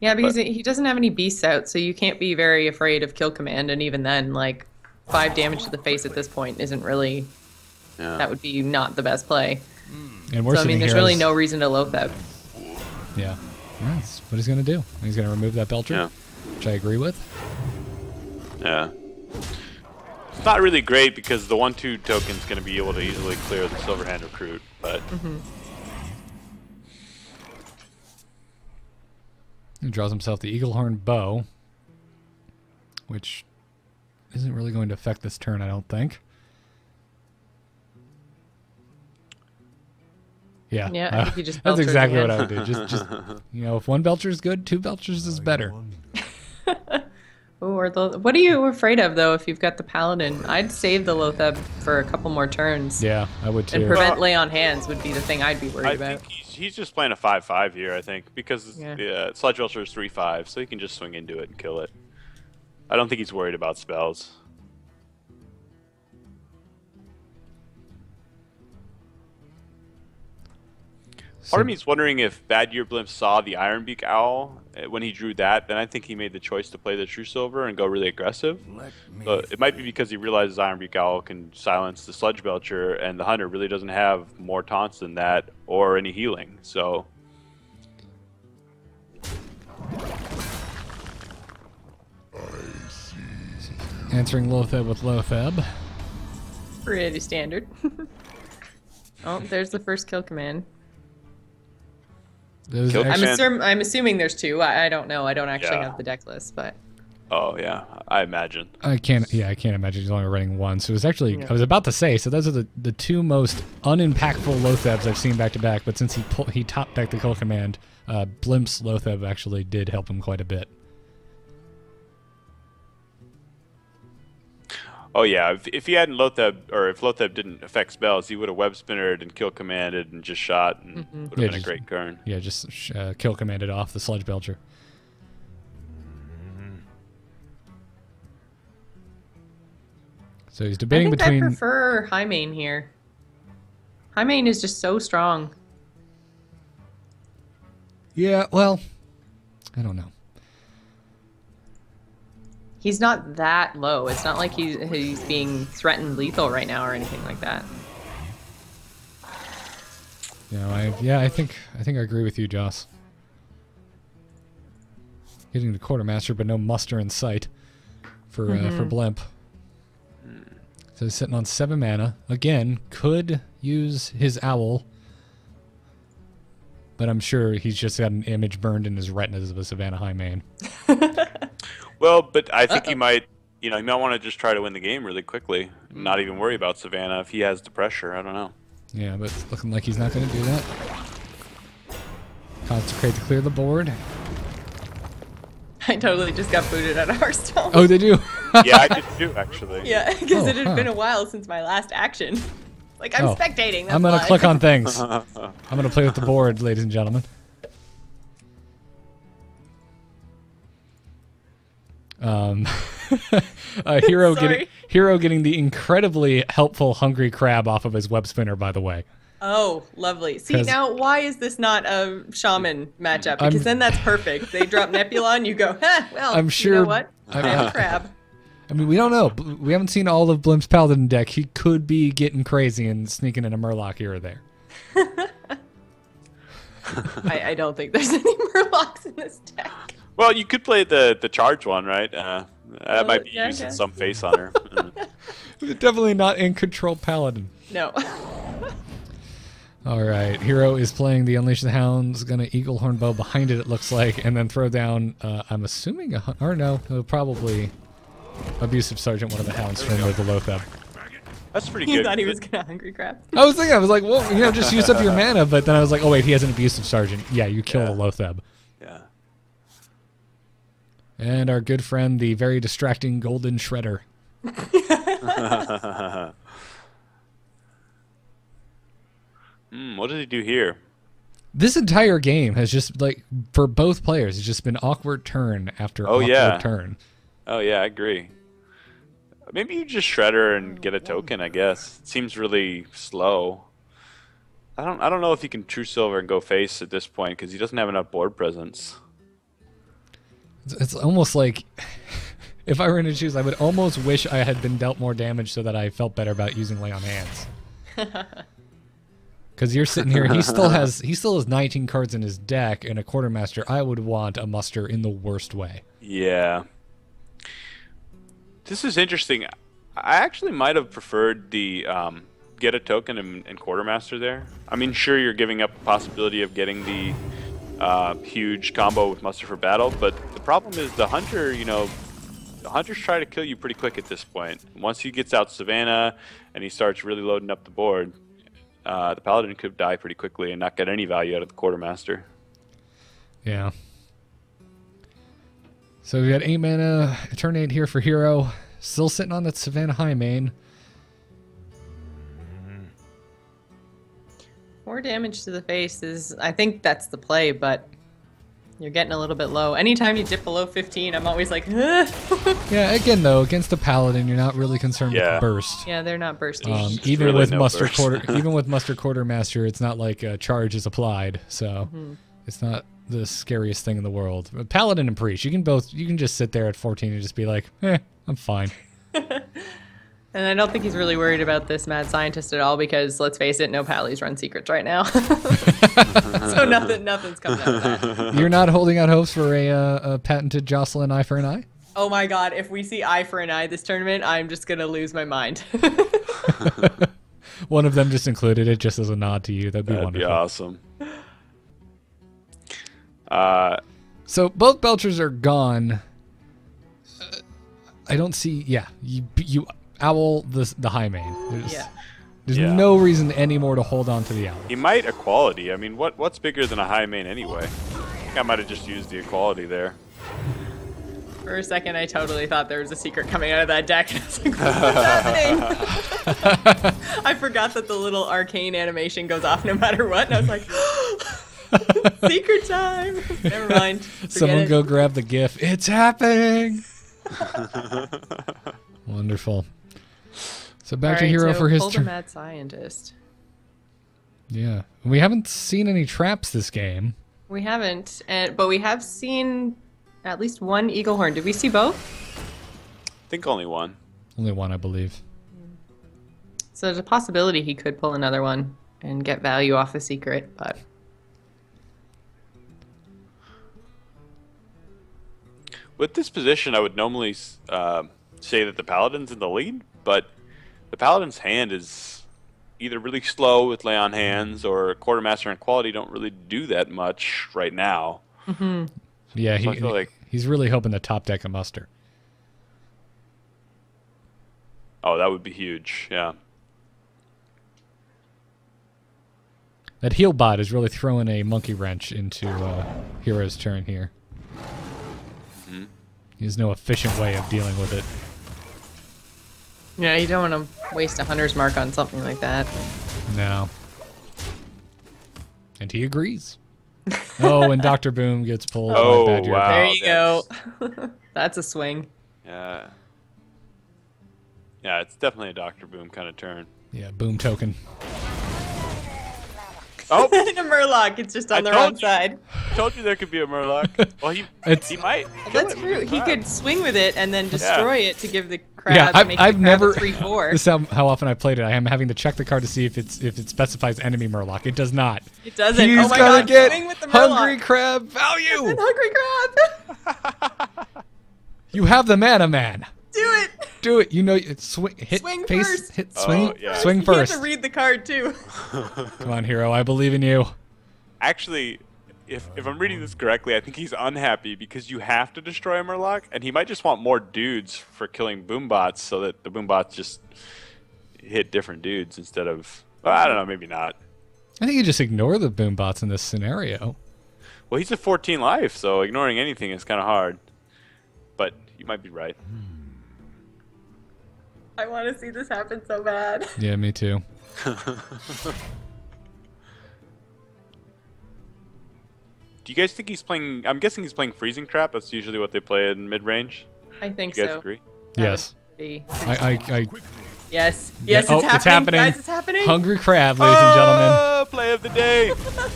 Yeah, because he doesn't have any beasts out, so you can't be very afraid of Kill Command, and even then, like, 5 damage to the face at this point isn't really... Yeah. That would be not the best play. And we're So, I mean, sitting there's here really as- no reason to Loatheb. Yeah. That's what he's going to do. He's going to remove that Belcher, Yeah. which I agree with. Yeah. It's not really great because the 1/2 token's going to be able to easily clear the Silverhand Recruit, but... He draws himself the Eaglehorn Bow, which isn't really going to affect this turn, I don't think. Yeah, Yeah, I think he just that's Belchers exactly again. what I would do. Just you know, if 1 Belcher is good, 2 Belchers is better. Ooh, or what are you afraid of, though, if you've got the Paladin? I'd save the Loatheb for a couple more turns. Yeah, I would And too. prevent Lay on Hands would be the thing I'd be worried I about. think he's just playing a 5/5 here, I think, because Yeah. Sludge Belcher is 3/5, so he can just swing into it and kill it. I don't think he's worried about spells. Part of me is wondering if BadYearBlimp saw the Ironbeak Owl when he drew that, then I think he made the choice to play the True Silver and go really aggressive. So it might be because he realizes Ironbeak Owl can silence the Sludge Belcher, and the Hunter really doesn't have more taunts than that or any healing. So Answering Loatheb with Loatheb. Pretty standard. Oh, there's the first Kill Command. Those Kill actually- Command. I'm assuming there's 2. I don't know. I don't actually Yeah. have the deck list, but... oh yeah, I imagine. I can't imagine he's only running 1. So it was actually, I was about to say, so those are the 2 most unimpactful Loathebs I've seen back to back, but since he top decked the Kill Command, Blimp's Loatheb actually did help him quite a bit. Oh yeah, if he hadn't Loatheb, or if Loatheb didn't affect spells, he would have web spinnered and kill commanded and just shot, and would have Yeah, been a just- great turn. Yeah, just Kill Commanded off the Sludge Belcher. So he's I debating think between... I prefer Highmane here. Highmane is just so strong. Yeah, well, I don't know. He's not that low. It's not like he's being threatened lethal right now or anything like that. You know, I think I agree with you, Joss. Getting the Quartermaster, but no muster in sight for Blimp. So he's sitting on 7 mana. Again, could use his owl, but I'm sure he's just got an image burned in his retinas of a Savannah Highmane. Well, but I think he might want to just try to win the game really quickly, not even worry about Savannah if he has the pressure. I don't know. Yeah, but it's looking like he's not going to do that. Consecrate to clear the board. I totally just got booted out of Hearthstone. Oh, did you? Yeah, I did too, actually. Yeah, because it had huh. been a while since my last action. Like, I'm Oh. spectating. That's I'm going to why. click on things. I'm going to play with the board, ladies and gentlemen. Hero Sorry. getting the incredibly helpful hungry crab off of his web spinner, by the way. Oh, lovely. See, 'Cause- now, why is this not a shaman matchup? Because then that's perfect. They drop Nebula and you go, well, I'm sure- you know what? I have a crab. I mean, we don't know. We haven't seen all of Blimp's Paladin deck. He could be getting crazy and sneaking in a Murloc here or there. I don't think there's any Murlocs in this deck. Well, you could play the charge one, right? That might be yeah, using okay. some face on her. Definitely not in control Paladin. No. All right, Hero is playing the Unleash the Hounds, gonna Eaglehorn Bow behind it looks like, and then throw down, I'm assuming, or no, probably Abusive Sergeant, one of the Hounds from the Lotheb. That's pretty You good. thought he was going to hungry crab. I was like, well, just use up your mana, but then I was like, oh wait, he has an Abusive Sergeant. Yeah, you kill Yeah. a Lotheb. Yeah. And our good friend, the very distracting Golden Shredder. What did he do here? This entire game has just, like, for both players, it's just been awkward turn after Oh, awkward yeah. turn. Oh yeah, I agree. Maybe you just shred her and get a token, I guess. It seems really slow. I don't know if he can True Silver and go face at this point because he doesn't have enough board presence. It's almost like, if I were to choose, I would almost wish I had been dealt more damage so that I felt better about using Lay on Hands. Because you're sitting here, he still has 19 cards in his deck, and a Quartermaster. I would want a muster in the worst way. Yeah. This is interesting. I actually might have preferred the get a token and Quartermaster there. I mean, sure, you're giving up the possibility of getting the huge combo with Muster for Battle, but the problem is the Hunter, the Hunters try to kill you pretty quick at this point. Once he gets out Savannah and he starts really loading up the board, the Paladin could die pretty quickly and not get any value out of the Quartermaster. Yeah. So we got 8 mana, turn 8 here for Hero. Still sitting on that Savannah High main. 4 damage to the face is, I think that's the play, but you're getting a little bit low. Anytime you dip below 15, I'm always like, ugh. Yeah, again though, against the Paladin, you're not really concerned with the burst. Yeah, they're not bursting. Even really with no Muster burst. even with Muster Quartermaster, it's not like a charge is applied, so it's not the scariest thing in the world. But Paladin and Priest, you can just sit there at 14 and just be like, I'm fine. And I don't think he's really worried about this mad scientist at all because, let's face it, no Pallies run secrets right now. So nothing's coming out of that. You're not holding out hopes for a patented Jocelyn Eye for an Eye? Oh my god, if we see eye for an eye this tournament, I'm just going to lose my mind. One of them just included it just as a nod to you. That'd be That'd be wonderful. awesome. So both Belchers are gone. I don't see. Yeah, you owl the high main. There's Yeah. no reason anymore to hold on to the owl. He might equality. I mean, what's bigger than a high main anyway? I think I might have just used the equality there. For a second, I totally thought there was a secret coming out of that deck. And I was like, what's happening? I forgot that the little arcane animation goes off no matter what. And I was like, secret time. Never mind. Forget Someone it. go grab the GIF. It's happening. Wonderful. So back All to right, Hero so for his pull the turn. mad scientist. Yeah, we haven't seen any traps this game. We haven't, but we have seen at least one Eaglehorn. Did we see both? I think only one. Only one, I believe. So there's a possibility he could pull another one and get value off the secret, but With this position, I would normally say that the Paladin's in the lead, but the Paladin's hand is either really slow with lay on hands or Quartermaster and Quality don't really do that much right now. Yeah, So I feel like, he's really hoping to top deck a muster. oh, that would be huge. Yeah. That heal bot is really throwing a monkey wrench into Hero's turn here. He has no efficient way of dealing with it. Yeah, you don't want to waste a hunter's mark on something like that. No. And he agrees. Oh, and Dr. Boom gets pulled Oh, by BadYearBlimp. wow. There you go. That's a swing. Yeah. Yeah, it's definitely a Dr. Boom kind of turn. Yeah, Boom token. Oh, A Murloc, it's just on the wrong side. told you there could be a Murloc. Well, he might. kill That's it with true. a He crab. could swing with it and then destroy it to give the crab. Yeah, make I've the crab never. a 3/4. This is how often I played it. I am having to check the card to see if it specifies enemy Murloc. It does not. It doesn't. He's Oh my gonna god! get Swing with the Murloc. hungry crab value. Hungry crab. You have the mana, man. Do it. Do it. You know, it's swing. Hit Swing face. first. Hit Oh, swing. yeah. Swing You first. have to read the card too. Come on, Hero. I believe in you. Actually, if I'm reading this correctly, I think he's unhappy because you have to destroy a Murloc, and he might just want more dudes for killing boombots so that the boombots just hit different dudes instead of... Well, I don't know, maybe not. I think you just ignore the boom bots in this scenario. Well, he's at 14 life, so ignoring anything is kind of hard. But you might be right. I want to see this happen so bad. Yeah, me too. Do you guys think he's playing... I'm guessing he's playing Freezing Trap. That's usually what they play in mid-range. I think You guys so. agree? That Yes. would be- I Yes. Yeah, Yes, oh, it's happening. it's happening. Guys, it's happening. Hungry crab, ladies and gentlemen. Oh, play of the day!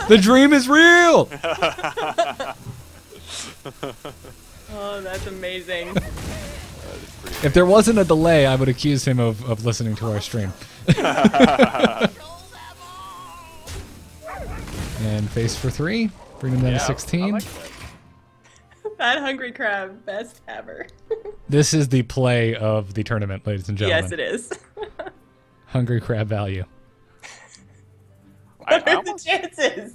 The dream is real. Oh, that's amazing. If there wasn't a delay, I would accuse him of listening to our stream. And face for 3. Bring him down to I 16. like that. That hungry crab, best ever. This is the play of the tournament, ladies and gentlemen. Yes, it is. Hungry crab value. What I are the chances?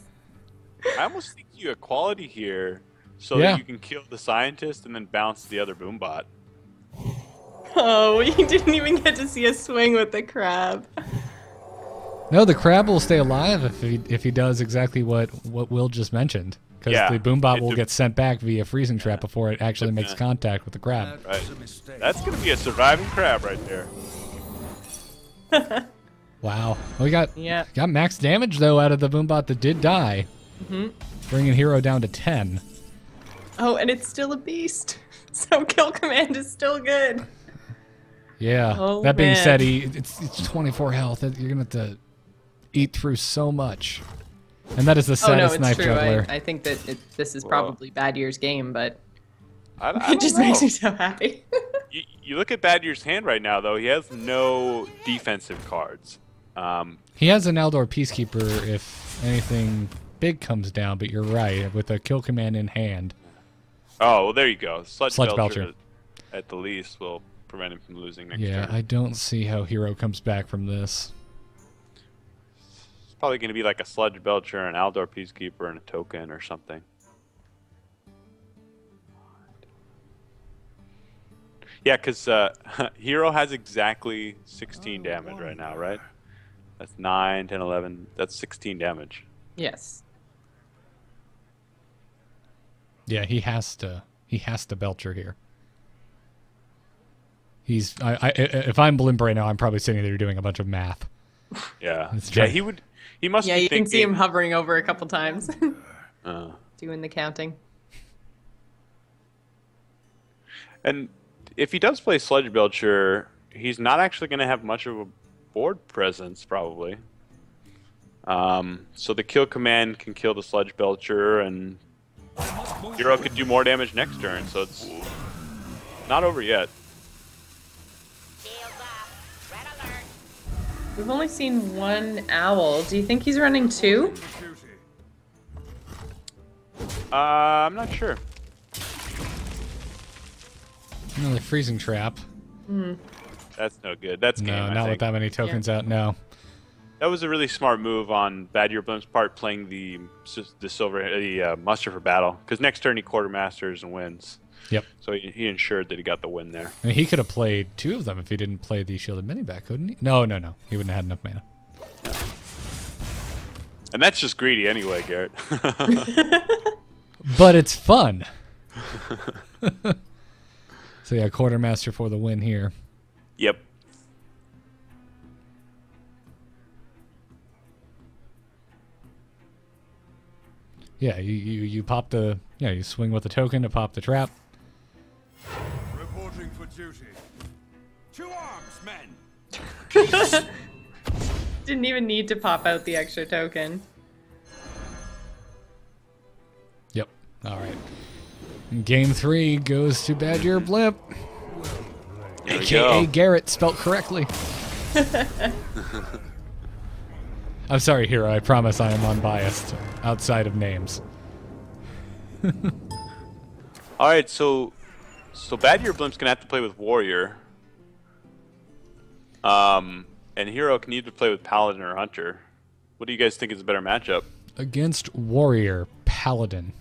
almost think you equality here so Yeah. that you can kill the scientist and then bounce the other boombot. Oh, we didn't even get to see a swing with the crab. No, the crab will stay alive if he does exactly what Will just mentioned. Because Yeah, the boombot it will de- get sent back via freezing trap before it actually makes contact with the crab. Right. That's gonna be a surviving crab right there. Wow. We got Yeah. max damage though out of the boombot that did die. Bringing Hero down to 10. Oh, and it's still a beast. So kill command is still good. Yeah. Oh, that being man. said, it's 24 health. You're gonna have to eat through so much. And that is the Oh no, saddest it's knife true. juggler. I think that this is probably BadYear's game, but I it don't just know. makes me so happy. You look at BadYear's hand right now, though. He has no defensive cards. He has an Aldor Peacekeeper if anything big comes down, but you're right. With a kill command in hand. Oh, well, there you go. Sludge Belcher. Belcher, at the least, will prevent him from losing next Yeah, turn. I don't see how Hero comes back from this. It's probably going to be like a Sludge Belcher, an Aldor Peacekeeper, and a token or something. Yeah, because Hero has exactly 16 damage right now, right? That's 9, 10, 11. That's 16 damage. Yes. Yeah, he has to Belcher here. If I'm Blimp right now, I'm probably sitting there doing a bunch of math. Yeah. That's Yeah, right. he would. He must Yeah, be you thinking, can see him hovering over a couple times, uh, doing the counting. and if he does play Sludge Belcher, he's not actually going to have much of a board presence, probably. So the kill command can kill the Sludge Belcher, and Hero could do more damage next turn, so it's not over yet. We've only seen one owl. Do you think he's running 2? I'm not sure. Another freezing trap. That's no good. That's game, No, I not think. with that many tokens out. No. That was a really smart move on BadYearBlimp's part, playing the muster for battle, because next turn he quartermasters and wins. Yep. So he ensured that he got the win there. I mean, he could have played 2 of them if he didn't play the shielded mini back, couldn't he? No. He wouldn't have had enough mana. And that's just greedy anyway, Garrett. But it's fun. So yeah, Quartermaster for the win here. Yep. Yeah, you pop the you swing with the token to pop the trap. Reporting for duty. To arms, men! Didn't even need to pop out the extra token. Yep. All right. Game 3 goes to BadYearBlimp, aka Garrett, spelt correctly. I'm sorry, Hero. I promise I am unbiased outside of names. All right, so BadYearBlimp's gonna have to play with Warrior. And Hero can either play with Paladin or Hunter. What do you guys think is a better matchup? Against Warrior, Paladin.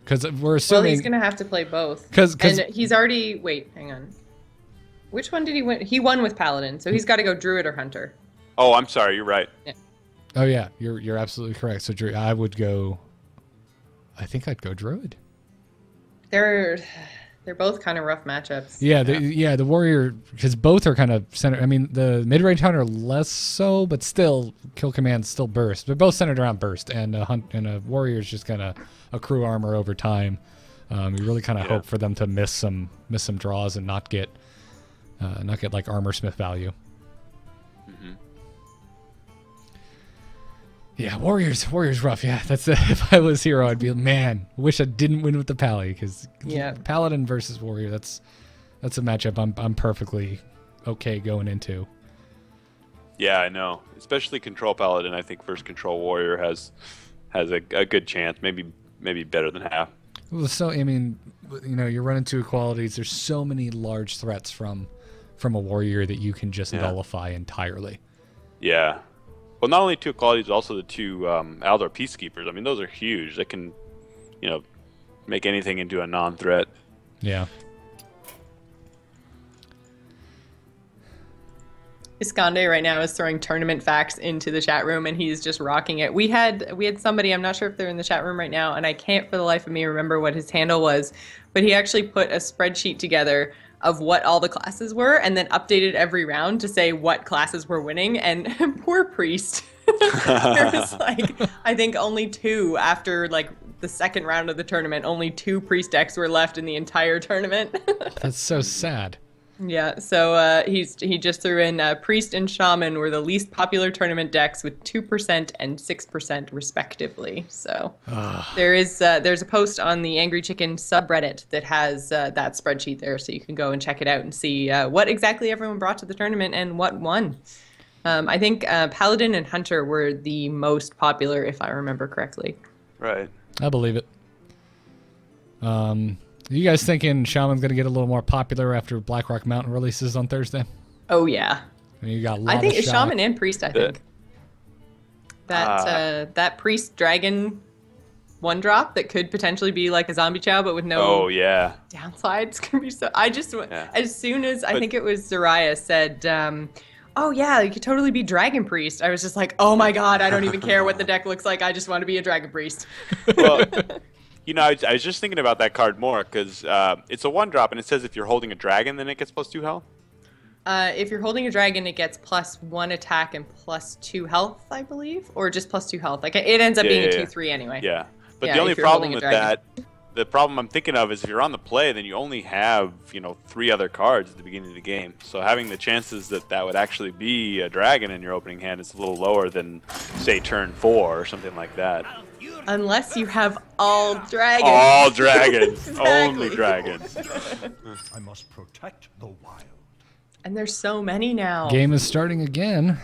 Because we're assuming... Well, he's going to have to play both. And he's already... Wait, hang on. Which one did he win? He won with Paladin, so he's got to go Druid or Hunter. Oh, I'm sorry. You're right. Yeah. Oh, yeah. You're absolutely correct. So I would go... I think I'd go Druid. They're both kind of rough matchups. Yeah, the Warrior, because both are kind of centered. I mean, the mid-range Hunter less so, but still, kill commands still burst. They're both centered around burst, and a Warrior is just gonna accrue armor over time. You really kind of hope for them to miss some draws and not get like armor smith value. Mm-hmm. Yeah, Warrior's rough. Yeah, that's if I was Hero, I'd be wish I didn't win with the Pally, because Paladin versus Warrior, that's a matchup I'm perfectly okay going into. Yeah, I know. Especially Control Paladin, I think versus Control Warrior has a good chance, maybe better than half. Well, so I mean, you're running two equalities. There's so many large threats from a Warrior that you can just nullify entirely. Yeah. Well, not only two qualities, but also the two Aldor Peacekeepers. I mean, those are huge. They can, make anything into a non-threat. Yeah. Iskande right now is throwing tournament facts into the chat room, and he's just rocking it. We had somebody, I'm not sure if they're in the chat room right now, and I can't for the life of me remember what his handle was, but he actually put a spreadsheet together of what all the classes were, and then updated every round to say what classes were winning. And poor Priest, there was I think only two after the second round of the tournament. Only two Priest decks were left in the entire tournament. That's so sad. Yeah, so he just threw in Priest and Shaman were the least popular tournament decks with 2% and 6% respectively. So there's a post on the Angry Chicken subreddit that has that spreadsheet there, so you can go and check it out and see what exactly everyone brought to the tournament and what won. I think Paladin and Hunter were the most popular, if I remember correctly. Right. I believe it. You guys thinking Shaman's going to get a little more popular after Blackrock Mountain releases on Thursday? Oh, yeah. I mean, you got I think it's Shock. Shaman and Priest, I think. That Priest Dragon one drop that could potentially be like a Zombie Chow, but with no downsides. Can be so. As soon as I think it was Zariah said, oh yeah, you could totally be Dragon Priest. I was just like, oh my god, I don't even care what the deck looks like. I just want to be a Dragon Priest. Well, I was just thinking about that card more because it's a one drop and it says if you're holding a dragon, then it gets +2 health. If you're holding a dragon, it gets +1 attack and +2 health, I believe, or just +2 health. Like it ends up being a 2/3 anyway. Yeah, but the only problem with that, the problem I'm thinking of is if you're on the play, then you only have 3 other cards at the beginning of the game. So having the chances that would actually be a dragon in your opening hand is a little lower than say turn 4 or something like that. Unless you have all dragons. All dragons. Exactly. Only dragons. I must protect the wild. And there's so many now. Game is starting again.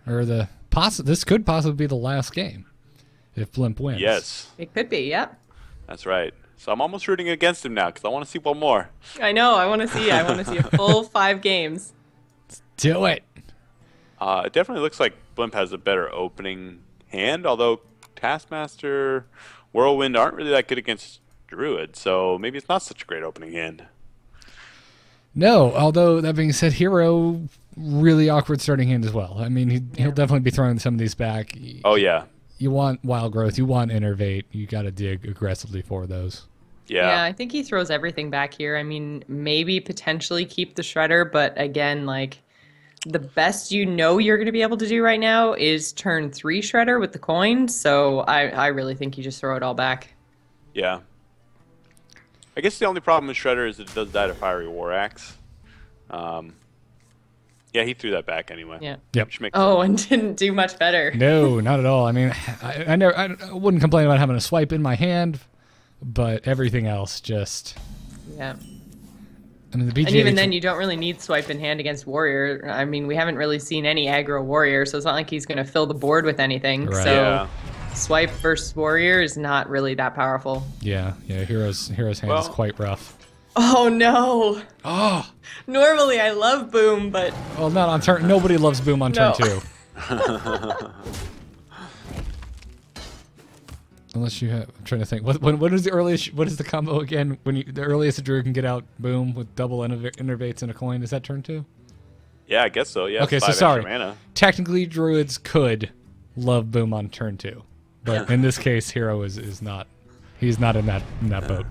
Or this could possibly be the last game if Blimp wins. Yes. It could be, yep. That's right. So I'm almost rooting against him now because I want to see one more. I know. I want to see a full 5 games. Let's do it. It definitely looks like Blimp has a better opening hand, although Taskmaster, Whirlwind aren't really that good against Druid, so maybe it's not such a great opening hand. No, although that being said, Hero, really awkward starting hand as well. I mean, he'll definitely be throwing some of these back. Oh, yeah. You want Wild Growth, you want Innervate, you got to dig aggressively for those. Yeah, I think he throws everything back here. I mean, maybe potentially keep the Shredder, but again, like, the best you're going to be able to do right now is turn 3 Shredder with the coin, so I really think you just throw it all back. Yeah. I guess the only problem with Shredder is that it does die to Fiery War Axe. Yeah, he threw that back anyway. Yeah. Yep. Which makes Oh, sense. and didn't do much better. No, not at all. I mean, I wouldn't complain about having a swipe in my hand, but everything else just... Yeah. I mean, the BGH... And even then, you don't really need swipe in hand against Warrior. I mean, we haven't really seen any aggro Warrior, so it's not like he's going to fill the board with anything. Right. So Yeah. swipe versus Warrior is not really that powerful. Yeah, Hero's hand is quite rough. Oh, no. Oh! Normally, I love Boom, but... Well, not on turn... Nobody loves Boom on turn No. 2. Unless you have... I'm trying to think. What is the earliest... What is the combo again? The earliest a druid can get out Boom with double innervates and a coin? Is that turn 2? Yeah, I guess so. Yeah. Okay, so 5 sorry. extra mana. Technically, druids could love Boom on turn 2. But in this case, Hero is not... He's not in that boat.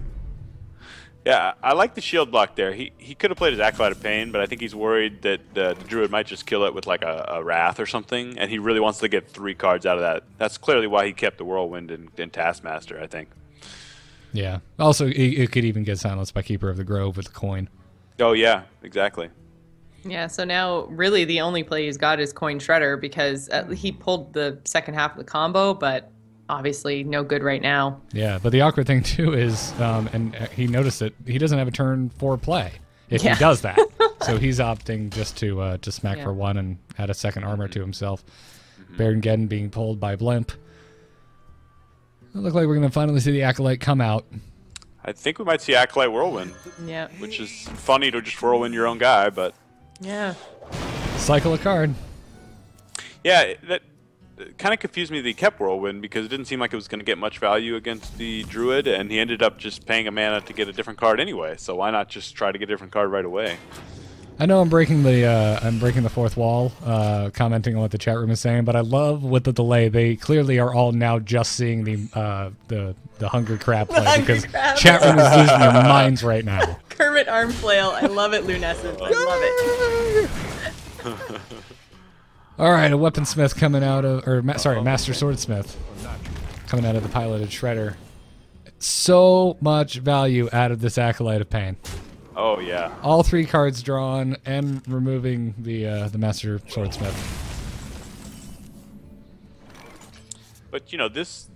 Yeah, I like the shield block there. He could have played his Acolyte of Pain, but I think he's worried that the Druid might just kill it with like a Wrath or something, and he really wants to get 3 cards out of that. That's clearly why he kept the Whirlwind in Taskmaster, I think. Yeah. Also, it could even get silenced by Keeper of the Grove with the coin. Oh, yeah, exactly. Yeah, so now really the only play he's got is Coin Shredder because he pulled the second half of the combo, but obviously no good right now. Yeah, but the awkward thing too is, and he noticed it, he doesn't have a turn 4 play if he does that. So he's opting just to smack for 1 and add a second armor to himself. Baron Geddon being pulled by Blimp. It looks like we're going to finally see the Acolyte come out. I think we might see Acolyte Whirlwind, Yeah. which is funny to just Whirlwind your own guy, but... Yeah. Cycle a card. Yeah, that kind of confused me that he kept Whirlwind because it didn't seem like it was going to get much value against the Druid, and he ended up just paying a mana to get a different card anyway. So why not just try to get a different card right away? I know I'm breaking the fourth wall, commenting on what the chat room is saying, but I love with the delay they clearly are all now just seeing the Hungry Crab play because chat room is losing their minds right now. Kermit arm flail. I love it, Lunescent. I love it. All right, a weaponsmith coming out of, Master Swordsmith coming out of the piloted Shredder. So much value out of this Acolyte of Pain. Oh yeah. All 3 cards drawn and removing the Master Swordsmith. But you know this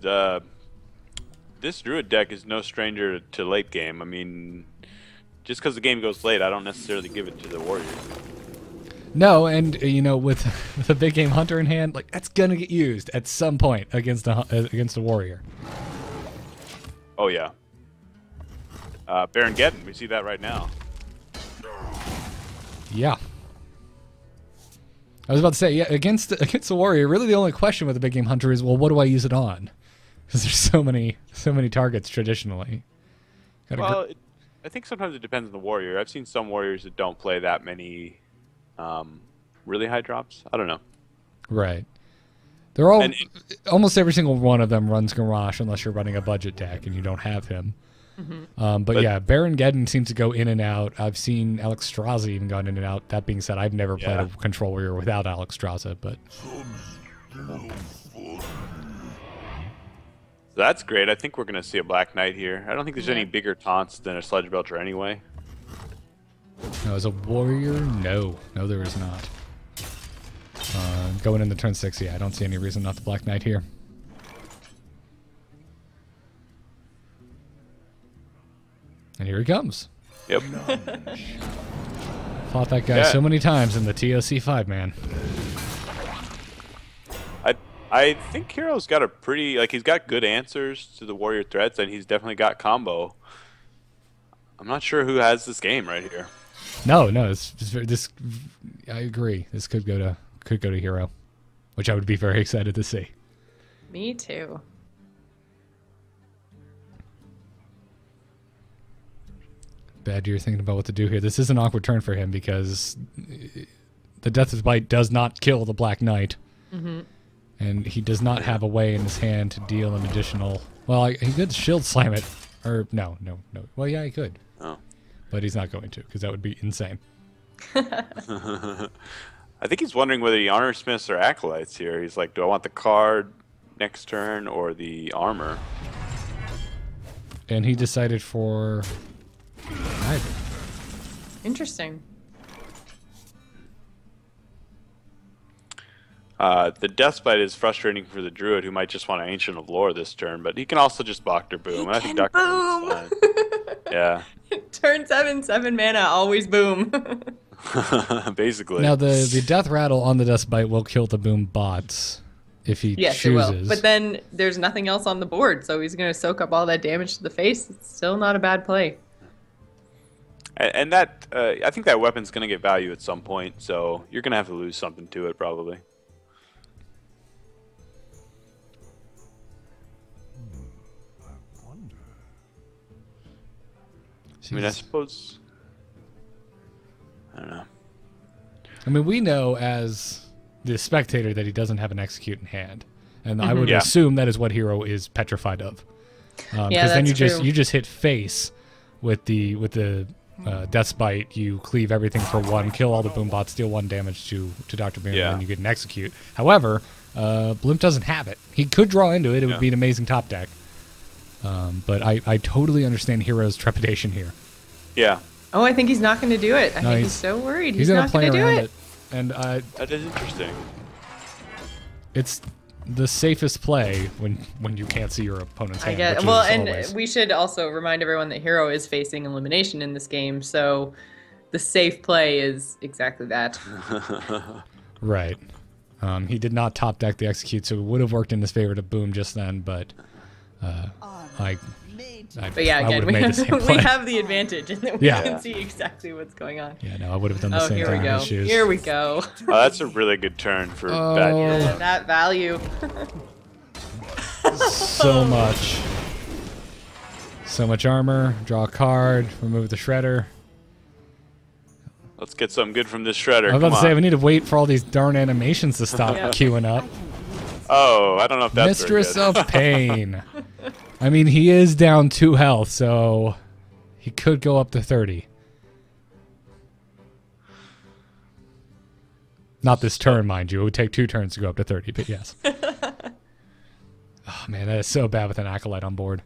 Druid deck is no stranger to late game. I mean, just because the game goes late, I don't necessarily give it to the Warriors. No, and you know, with a big game Hunter in hand, like that's gonna get used at some point against a Warrior. Oh yeah. Baron Geddon, we see that right now. Yeah. I was about to say, yeah, against the Warrior, really the only question with the big game Hunter is, well, what do I use it on? Because there's so many targets traditionally. Well, I think sometimes it depends on the Warrior. I've seen some Warriors that don't play that many really high drops. I don't know. Right. They're all almost every single one of them runs Garrosh unless you're running a budget deck and you don't have him. Mm-hmm. But yeah, Baron Geddon seems to go in and out. I've seen Alex Straza even gone in and out. That being said, I've never played a Control Warrior without Alex Straza, but that's great. I think we're going to see a Black Knight here. I don't think there's any bigger taunts than a Sludge Belcher anyway. No, as a Warrior, no, there is not. Going into turn 6, yeah, I don't see any reason not to Black Knight here. And here he comes. Yep. Fought that guy so many times in the TOC5, man. I think Hero's got a pretty, like, he's got good answers to the Warrior threats, and he's definitely got combo. I'm not sure who has this game right here. No, this. I agree. This could go to Hero, which I would be very excited to see. Me too. Bad Year thinking about what to do here. This is an awkward turn for him because the Death's Bite does not kill the Black Knight. Mm-hmm. And he does not have a way in his hand to deal an additional... Well, he could shield slam it. Or, no. Well, yeah, he could. Oh. But he's not going to, because that would be insane. I think he's wondering whether he Honor Smiths or Acolytes here. He's like, do I want the card next turn or the armor? And he decided for neither. Interesting. The Death Bite is frustrating for the Druid, who might just want an Ancient of Lore this turn, but he can also just Doctor Boom. I think Doctor Boom. Yeah. Turn 7 mana, always boom. Basically. Now, the Death Rattle on the Death Bite will kill the Boom bots if he Yes, chooses. it will. But then there's nothing else on the board, so he's going to soak up all that damage to the face. It's still not a bad play. And that, I think that weapon's going to get value at some point, so you're going to have to lose something to it, probably. I mean, I suppose... I don't know. I mean, we know as the spectator that he doesn't have an execute in hand. And I would assume that is what Hero is petrified of. Because then you just hit face with the Death's Bite. You cleave everything for 1, kill all the Boom bots, deal 1 damage to Dr. Boom, and you get an execute. However, Blimp doesn't have it. He could draw into it. It would be an amazing top deck. But I totally understand Hero's trepidation here. Yeah. Oh, I think he's not going to do it. I think he's so worried. He's not going to do it. And that is interesting. It's the safest play when you can't see your opponent's hand. I get. Well, and we should also remind everyone that Hero is facing elimination in this game, so the safe play is exactly that. Right. He did not top deck the execute, so it would have worked in his favor to boom just then, but but yeah, again, we have the advantage in that we can see exactly what's going on. Yeah, no, I would have done the same thing. Here we go. Oh, that's a really good turn for Bad Year. That value. So much armor. Draw a card. Remove the shredder. Let's get something good from this shredder. I was about to say, we need to wait for all these darn animations to stop queuing up. Oh, I don't know if that's Mistress of Pain. I mean, he is down 2 health, so he could go up to 30. Not this turn, mind you. It would take 2 turns to go up to 30, but yes. Oh, man, that is so bad with an Acolyte on board.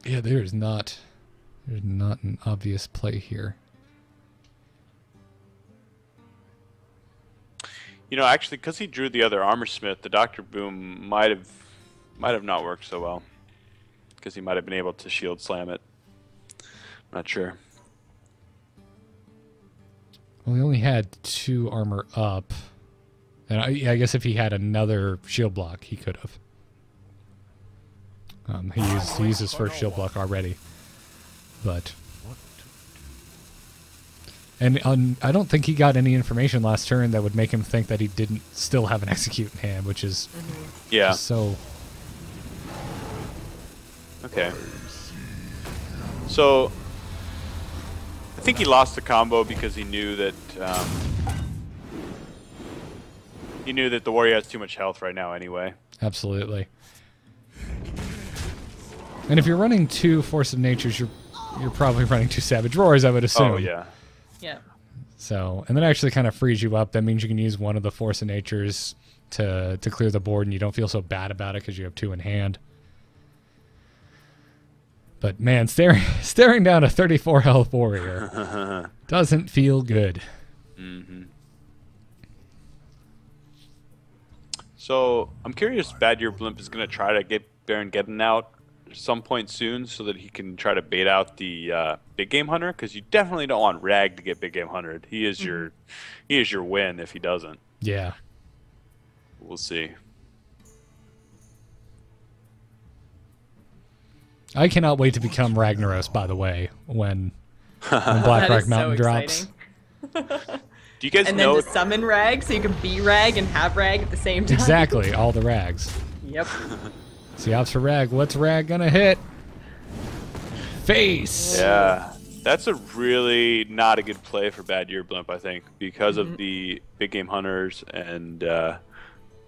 Yeah, there's not an obvious play here. You know, actually, because he drew the other Armor Smith, the Dr. Boom might have not worked so well. Because he might have been able to shield slam it. I'm not sure. Well, he only had 2 armor up. And I guess if he had another shield block, he could have. He used his first shield block already. But... And I don't think he got any information last turn that would make him think that he didn't still have an execute in hand, which is just so... Okay. So, I think he lost the combo because he knew that the warrior has too much health right now anyway. Absolutely. And if you're running 2 Force of Natures, you're probably running 2 Savage Roars, I would assume. Oh, yeah. Yeah. So, and that actually kind of frees you up. That means you can use one of the Force of Natures to clear the board, and you don't feel so bad about it because you have 2 in hand. But man, staring down a 34 health warrior doesn't feel good. Mm-hmm. So I'm curious, BadYearBlimp is going to try to get Baron Geddon out at some point soon so that he can try to bait out the big game hunter, because you definitely don't want Rag to get big game hunted. He is your win if he doesn't. Yeah. We'll see. I cannot wait to become Ragnaros, by the way, when Black Rock Mountain drops. Do you guys And know? then to summon Rag, so you can be Rag and have Rag at the same time. Exactly, all the rags. Yep. See, ops for Rag. What's Rag gonna hit? Face. Yeah, that's a really not a good play for BadYearBlimp, I think, because of the big game hunters and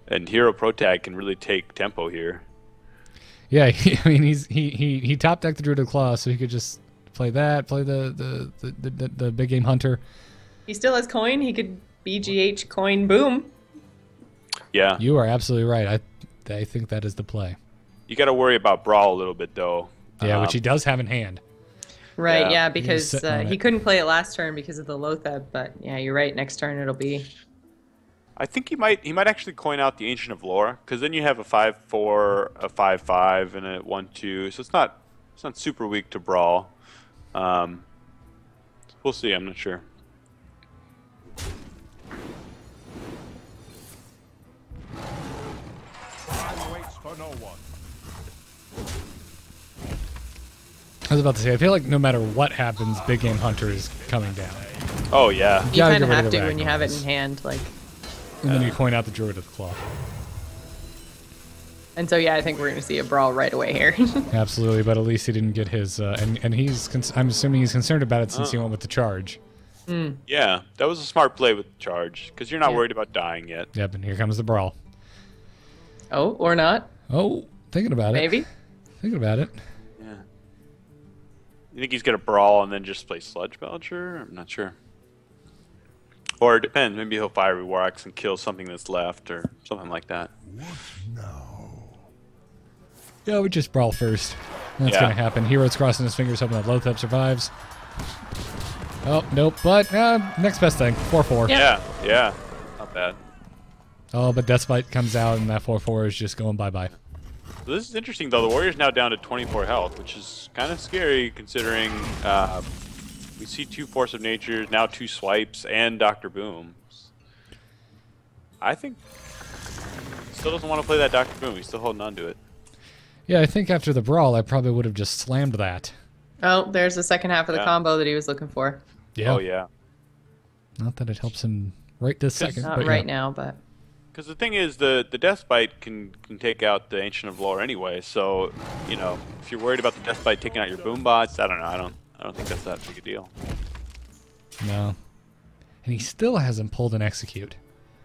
HiroProtag can really take tempo here. Yeah, I mean he top decked the Druid of Claw, so he could just play that, play the big game hunter. He still has coin. He could BGH coin boom. Yeah, You are absolutely right. I think that is the play. you got to worry about Brawl a little bit though. Yeah, which he does have in hand. Right, Yeah. yeah, because sitting on he it. couldn't play it last turn because of the Lotheb, but yeah, you're right. Next turn it'll be. I think he might actually coin out the Ancient of Lore, because then you have a 5/4, a 5/5, and a 1/2. So it's not super weak to Brawl. We'll see. I'm not sure. Time waits for no one. I was about to say, I feel like no matter what happens, big game hunter is coming down. Oh yeah, You gotta kind get of rid of have the to when you have it Ragnar's. in hand, like. And then you coin out the Druid of the Claw. And so yeah, I think we're gonna see a brawl right away here. Absolutely, but at least he didn't get his. And I'm assuming he's concerned about it since he went with the charge. yeah. That was a smart play with charge, because you're not Yeah. worried about dying yet. Yep, and here comes the brawl. Oh, or not? Oh, thinking about it. Maybe. Thinking about it. Yeah. You think he's gonna Brawl and then just play Sludge Belcher? I'm not sure. Or it depends. Maybe he'll Fiery War Axe and kill something that's left, or something like that. Yeah, we just brawl first. That's Yeah. gonna happen. Hero's crossing his fingers, hoping that Lotheb survives. Oh, nope. But next best thing, 4/4. Yeah. Yeah. Not bad. Oh, but Deathbite comes out, and that 4/4 is just going bye-bye. So this is interesting, though. The Warrior's now down to 24 health, which is kind of scary considering we see 2 Force of Natures, now 2 Swipes, and Dr. Boom. I think he still doesn't want to play that Dr. Boom. He's still holding on to it. Yeah, I think after the brawl, I probably would have just slammed that. Oh, there's the second half of the Yeah. combo that he was looking for. Yeah. Oh, yeah. Not that it helps him right this second. Not but right yeah. now, but Because the thing is, the Deathbite can take out the Ancient of Lore anyway. So, you know, if you're worried about the Deathbite taking out your boom bots, I don't know. I don't think that's that big a deal. No. And he still hasn't pulled an execute.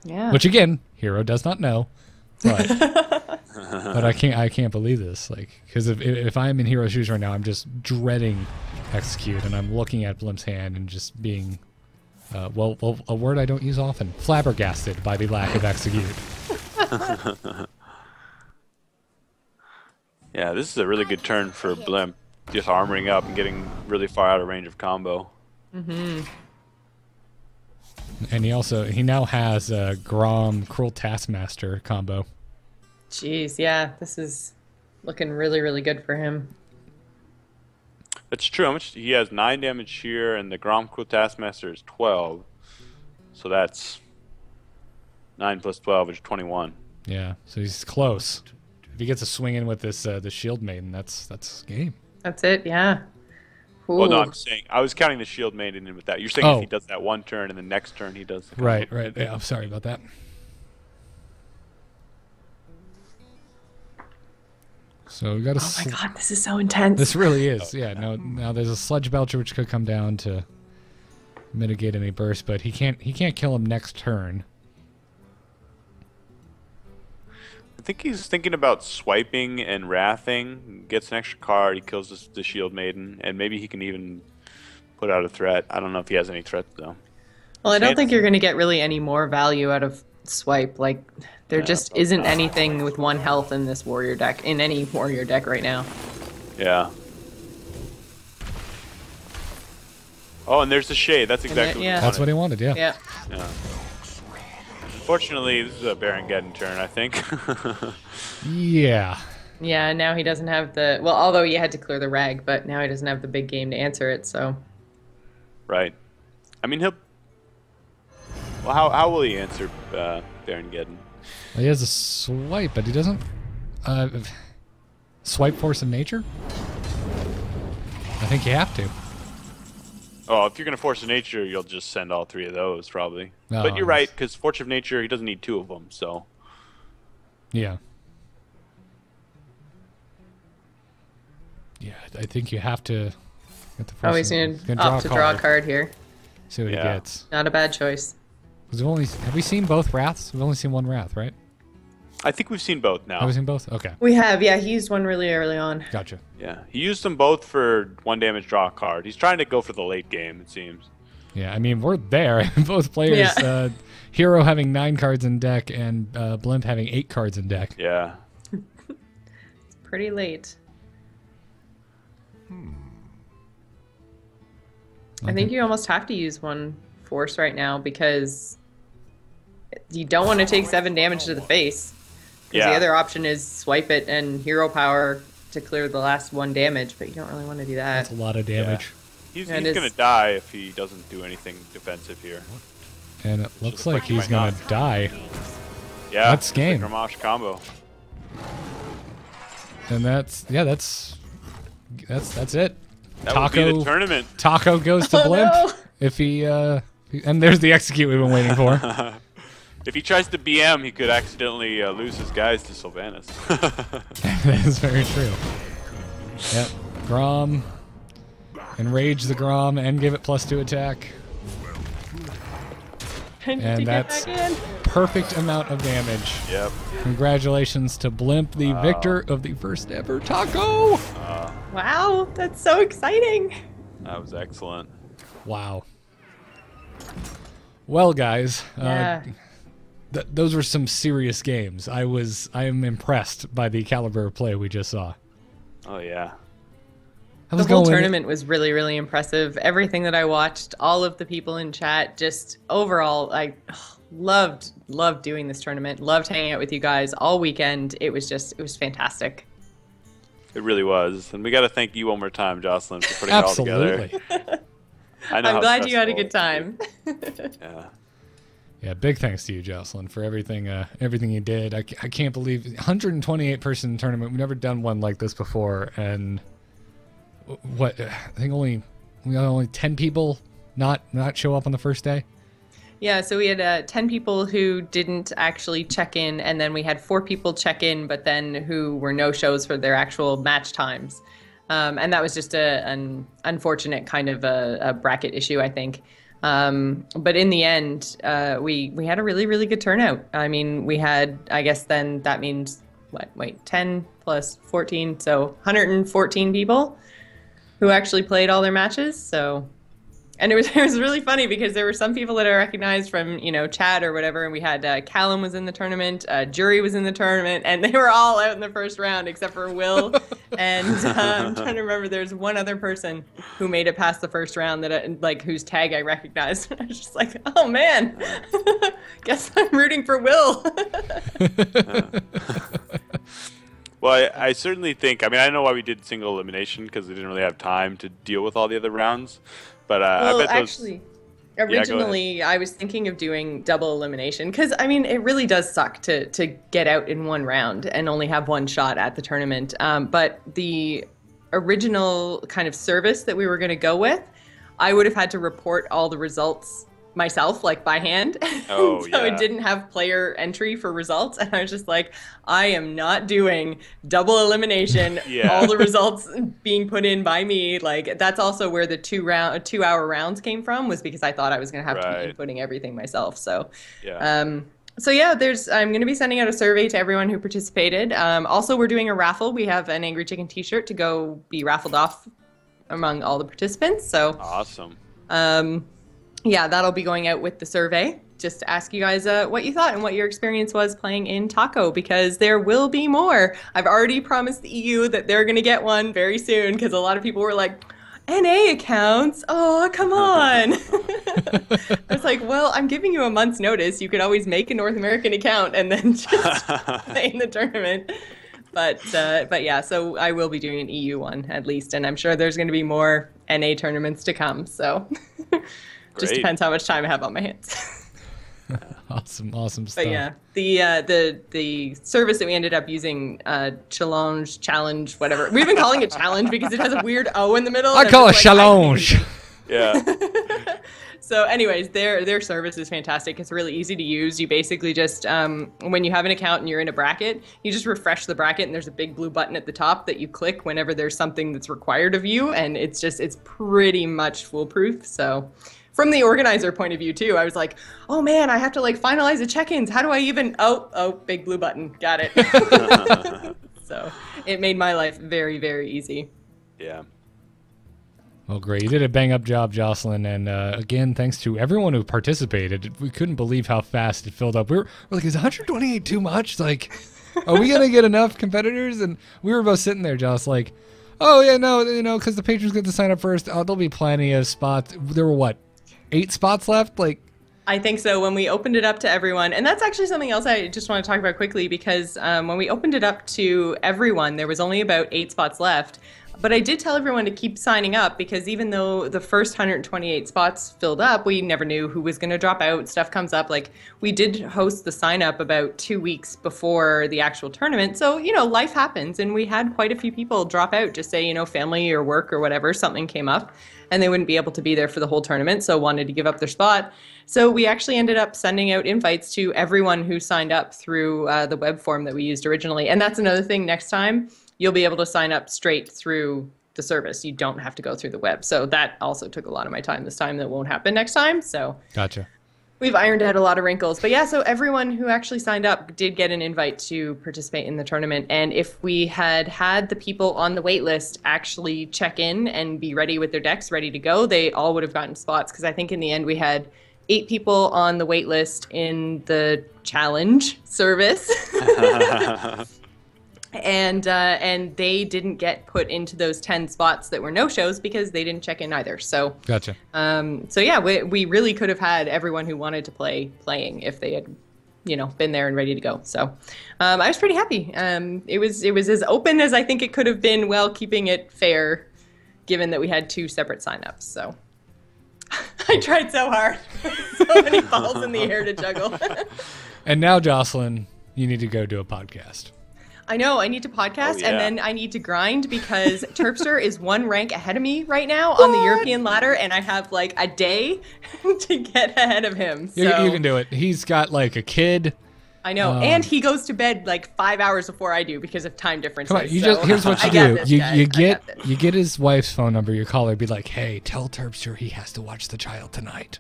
yeah. Which again, Hero does not know. But but I can't believe this. Like, because if I'm in Hero's shoes right now, I'm just dreading execute, and I'm looking at Blimp's hand and just being, well, a word I don't use often, flabbergasted by the lack of execute. Yeah, this is a really good turn for Blimp. Just armoring up and getting really far out of range of combo. And he now has a Grom Cruel Taskmaster combo. Jeez, yeah, this is looking really, really good for him. That's true. How much he has 9 damage here, and the Grom Cruel Taskmaster is 12. So that's 9 plus 12, which is 21. Yeah, so he's close. If he gets a swing in with this the Shield Maiden, that's game. That's it, yeah. Well, no, Ooh. I'm saying I was counting the Shield Maiden in with that. You're saying Oh. if he does that one turn and the next turn he does the combo. Right. Yeah, I'm sorry about that. So we got a. Oh my god, this is so intense. This really is. Yeah. No. Now there's a Sludge Belcher which could come down to mitigate any burst, but he can't kill him next turn. I think he's thinking about swiping and wrathing. Gets an extra card. He kills the Shield Maiden, and maybe he can even put out a threat. I don't know if he has any threats though. Well, I don't Chance- think you're going to get really any more value out of Swipe. Like, there just isn't anything with 1 health in this warrior deck, in any warrior deck right now. Yeah. Oh, and there's the shade. That's exactly yeah. what That's he what he wanted. wanted. Yeah. Yeah. Yeah. Unfortunately, this is a Baron Geddon turn, I think. Yeah. Yeah, now he doesn't have the... Well, although he had to clear the rag, but now he doesn't have the big game to answer it, so... Right. I mean, he'll... Well, how will he answer Baron Geddon? Well, he has a swipe, but he doesn't. Swipe Force of Nature. I think you have to. Oh, if you're going to Force of Nature, you'll just send all 3 of those, probably. Oh, but you're right, because Force of Nature, he doesn't need 2 of them, so... Yeah. Yeah, I think you have to get the first Always going to opt to draw a card here. See what he gets. Not a bad choice. Have we seen both Wraths? We've only seen one Wrath, right? I think we've seen both now. Have we seen both? Okay. We have, yeah. He used one really early on. Gotcha. Yeah, he used them both for 1 damage draw a card. He's trying to go for the late game, it seems. Yeah, I mean, we're there. Both players, Yeah. Hero having 9 cards in deck and Blimp having 8 cards in deck. Yeah. It's pretty late. I think you almost have to use 1 Force right now because you don't want to take 7 damage to the face. Because the other option is swipe it and hero power to clear the last 1 damage, but you don't really want to do that. That's a lot of damage. He's going to die if he doesn't do anything defensive here. And it looks like he's going to die. Yeah, that's game. The Gramash combo. And that's it. That would be the tournament. Taco goes to Blimp. No. If he and there's the execute we've been waiting for. If he tries to BM, he could accidentally lose his guys to Sylvanas. That is very true. Yep. Grom. Enrage the Grom and give it +2 attack. And that's perfect amount of damage. Yep. Congratulations to Blimp, the victor of the first ever Taco. Wow, that's so exciting. That was excellent. Wow. Well, guys, those were some serious games. I am impressed by the caliber of play we just saw. Oh yeah. The whole tournament was really, really impressive. Everything that I watched, all of the people in chat, just overall, I loved doing this tournament. Loved hanging out with you guys all weekend. It was fantastic. It really was. And we got to thank you one more time, Jocelyn, for putting it all together. I'm glad you had a good time. Yeah. Yeah, big thanks to you, Jocelyn, for everything you did. I can't believe 128-person tournament. We've never done one like this before, and what I think we got only 10 people not show up on the first day. Yeah, so we had 10 people who didn't actually check in, and then we had 4 people check in, but then who were no-shows for their actual match times. And that was just an unfortunate kind of a bracket issue, I think. But in the end, we had a really, really good turnout. I mean, we had, I guess then that means, 10 plus 14, so 114 people who actually played all their matches. So, and it was really funny because there were some people that I recognized from, chat or whatever, and we had Callum was in the tournament, Jury was in the tournament, and they were all out in the first round except for Will. And I'm trying to remember, there's one other person who made it past the first round that whose tag I recognized. I was just like, oh man, guess I'm rooting for Will. Well, I certainly think, I know why we did single elimination, because we didn't really have time to deal with all the other rounds. But well, I bet actually, originally I was thinking of doing double elimination, because, it really does suck to get out in one round and only have one shot at the tournament. But the original kind of service that we were going to go with, I would have had to report all the results myself, by hand. Oh, so it didn't have player entry for results, and I was just like, I am not doing double elimination. All the results being put in by me. That's also where the 2 hour rounds came from, was because I thought I was going to have to be inputting everything myself. So I'm going to be sending out a survey to everyone who participated. Also, we're doing a raffle. We have an Angry Chicken t-shirt to go be raffled off among all the participants. So awesome. Yeah, that'll be going out with the survey, just to ask you guys what you thought and what your experience was playing in Taco, because there will be more. I've already promised the EU that they're going to get one very soon, because a lot of people were like, NA accounts? Oh, come on. I was like, well, I'm giving you a month's notice. You could always make a North American account and then just play in the tournament. But yeah, so I will be doing an EU one at least, and I'm sure there's going to be more NA tournaments to come, so... Just depends how much time I have on my hands. Awesome stuff. But yeah, the service that we ended up using, challenge, whatever. We've been calling it challenge because it has a weird O in the middle. I call it challenge. Yeah. So anyways, their service is fantastic. It's really easy to use. You basically just, when you have an account and you're in a bracket, you just refresh the bracket and there's a big blue button at the top that you click whenever there's something that's required of you. And it's pretty much foolproof. So from the organizer point of view too, I was like, oh man, I have to like finalize the check-ins. How do I even, oh, big blue button. Got it. So it made my life very, very easy. Yeah. Well, great. You did a bang-up job, Jocelyn. And again, thanks to everyone who participated. We couldn't believe how fast it filled up. We're like, is 128 too much? Like, are we going to get enough competitors? And we were both sitting there, Joss, like, oh, yeah, no, because the patrons get to sign up first. Oh, there'll be plenty of spots. There were, what, 8 spots left? Like, I think so. When we opened it up to everyone, and that's actually something else I just want to talk about quickly, because when we opened it up to everyone, there was only about 8 spots left. But I did tell everyone to keep signing up, because even though the first 128 spots filled up, we never knew who was going to drop out. Stuff comes up. Like, we did host the sign up about 2 weeks before the actual tournament. So, life happens. And we had quite a few people drop out, just say, family or work or whatever, something came up and they wouldn't be able to be there for the whole tournament. So wanted to give up their spot. So we actually ended up sending out invites to everyone who signed up through the web form that we used originally. And that's another thing. Next time, you'll be able to sign up straight through the service. You don't have to go through the web. So that also took a lot of my time this time. That won't happen next time. So gotcha. We've ironed out a lot of wrinkles. But yeah, so everyone who actually signed up did get an invite to participate in the tournament. And if we had had the people on the wait list actually check in and be ready with their decks, ready to go, they all would have gotten spots. Because I think in the end we had 8 people on the wait list in the challenge service. And they didn't get put into those 10 spots that were no-shows because they didn't check in either. So gotcha. So yeah, we really could have had everyone who wanted to playing if they had, been there and ready to go. So I was pretty happy. It was as open as I think it could have been, while keeping it fair, given that we had 2 separate signups. So I tried so hard. So many balls in the air to juggle. And now, Jocelyn, you need to go do a podcast. I know, I need to podcast, and then I need to grind, because Terpster is 1 rank ahead of me right now on the European ladder, and I have like a day to get ahead of him. So. You can do it. He's got like a kid. I know, and he goes to bed like 5 hours before I do because of time differences. Come on, here's what you do. You get his wife's phone number, you call her, be like, hey, tell Terpster he has to watch the child tonight.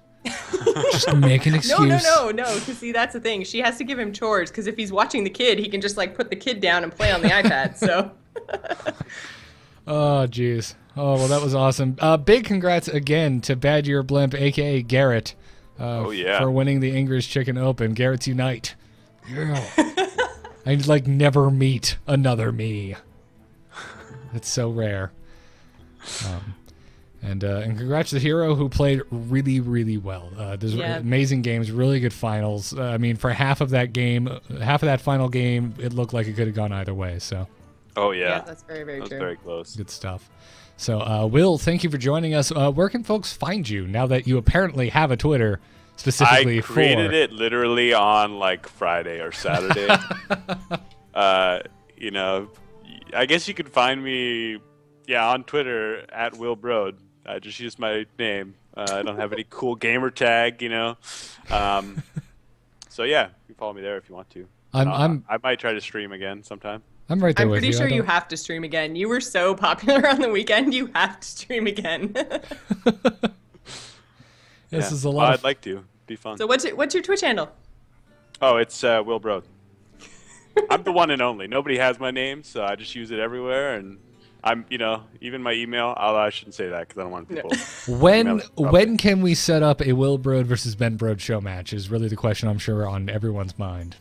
Just make an excuse. No. Because see, that's the thing. She has to give him chores, because if he's watching the kid, he can just like put the kid down and play on the iPad. So. Oh, jeez. Oh, well, that was awesome. Big congrats again to BadYearBlimp, aka Garrett, for winning the Angriest Chicken Open. Garrett's Unite. Yeah. I'd like never meet another me. It's so rare. And congrats to Hero, who played really, really well. There's amazing games, really good finals. I mean, for half of that final game, it looked like it could have gone either way. So. Oh yeah, that's very, very true. Very close. Good stuff. So, Will, thank you for joining us. Where can folks find you now that you apparently have a Twitter specifically for? I created it literally on like Friday or Saturday. I guess you could find me, on Twitter at Will Broad. I just use my name. I don't have any cool gamer tag, So yeah, you can follow me there if you want to. I might try to stream again sometime. I'm right there with you. I'm pretty sure you have to stream again. You were so popular on the weekend. You have to stream again. This is a lot. I'd like to. It'd be fun. So what's your Twitch handle? Oh, it's Will Broad. I'm the one and only. Nobody has my name, so I just use it everywhere, and I'm, even my email. I shouldn't say that because I don't want people. When can we set up a Will Broad versus Ben Broad show match? Is really the question I'm sure on everyone's mind.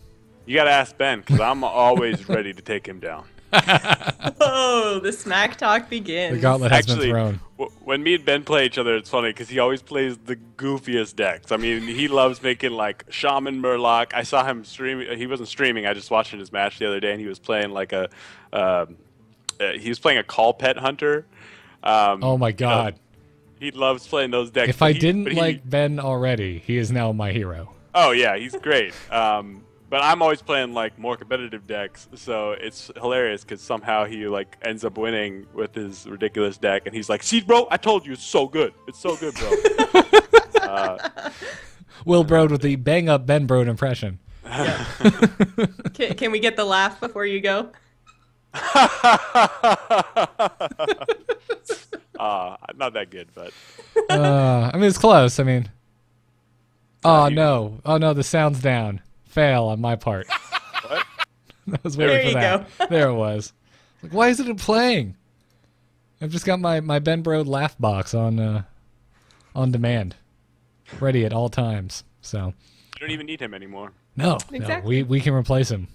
You gotta ask Ben, because I'm always ready to take him down. Oh, the smack talk begins. The gauntlet has been thrown. When me and Ben play each other, it's funny because he always plays the goofiest decks. I mean, he loves making like Shaman Murloc. I saw him stream. He wasn't streaming. I just watched his match the other day, and he was playing like he was playing a Call Pet Hunter. Oh my God! He loves playing those decks. If I didn't like Ben already, he is now my hero. Oh yeah, he's great. But I'm always playing like more competitive decks, so it's hilarious because somehow he like ends up winning with his ridiculous deck, and he's like, "See, bro, I told you it's so good. It's so good, bro." Will Brode with the bang up Ben Brode impression. Yeah. Can we get the laugh before you go? Not that good, but I mean, it's close. I mean, oh no, the sound's down. Fail on my part. what? I was waiting for that. Go. There it was. Like, why isn't it playing? I've just got my Ben Brode laugh box on demand, ready at all times. So you don't even need him anymore. no, Exactly. we can replace him.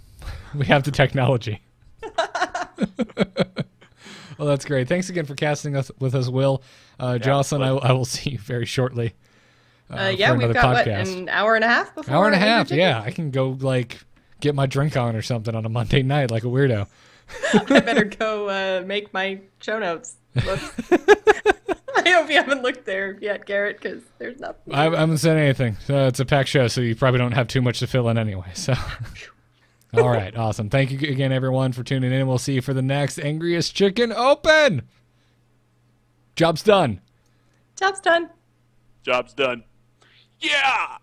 We have the technology. Well, that's great. Thanks again for casting with us, Will. Jocelyn, I will see you very shortly. Yeah, for we've another got podcast. an hour and a half before. Hour and a half, Angriest Chicken? yeah. I can go like get my drink on or something on a Monday night like a weirdo. I better go make my show notes. Whoops. I hope you haven't looked there yet, Garrett, because there's nothing. I haven't said anything. It's a packed show, so you probably don't have too much to fill in anyway. So, all right, awesome. Thank you again, everyone, for tuning in. We'll see you for the next Angriest Chicken Open. Job's done. Job's done. Job's done. Yeah.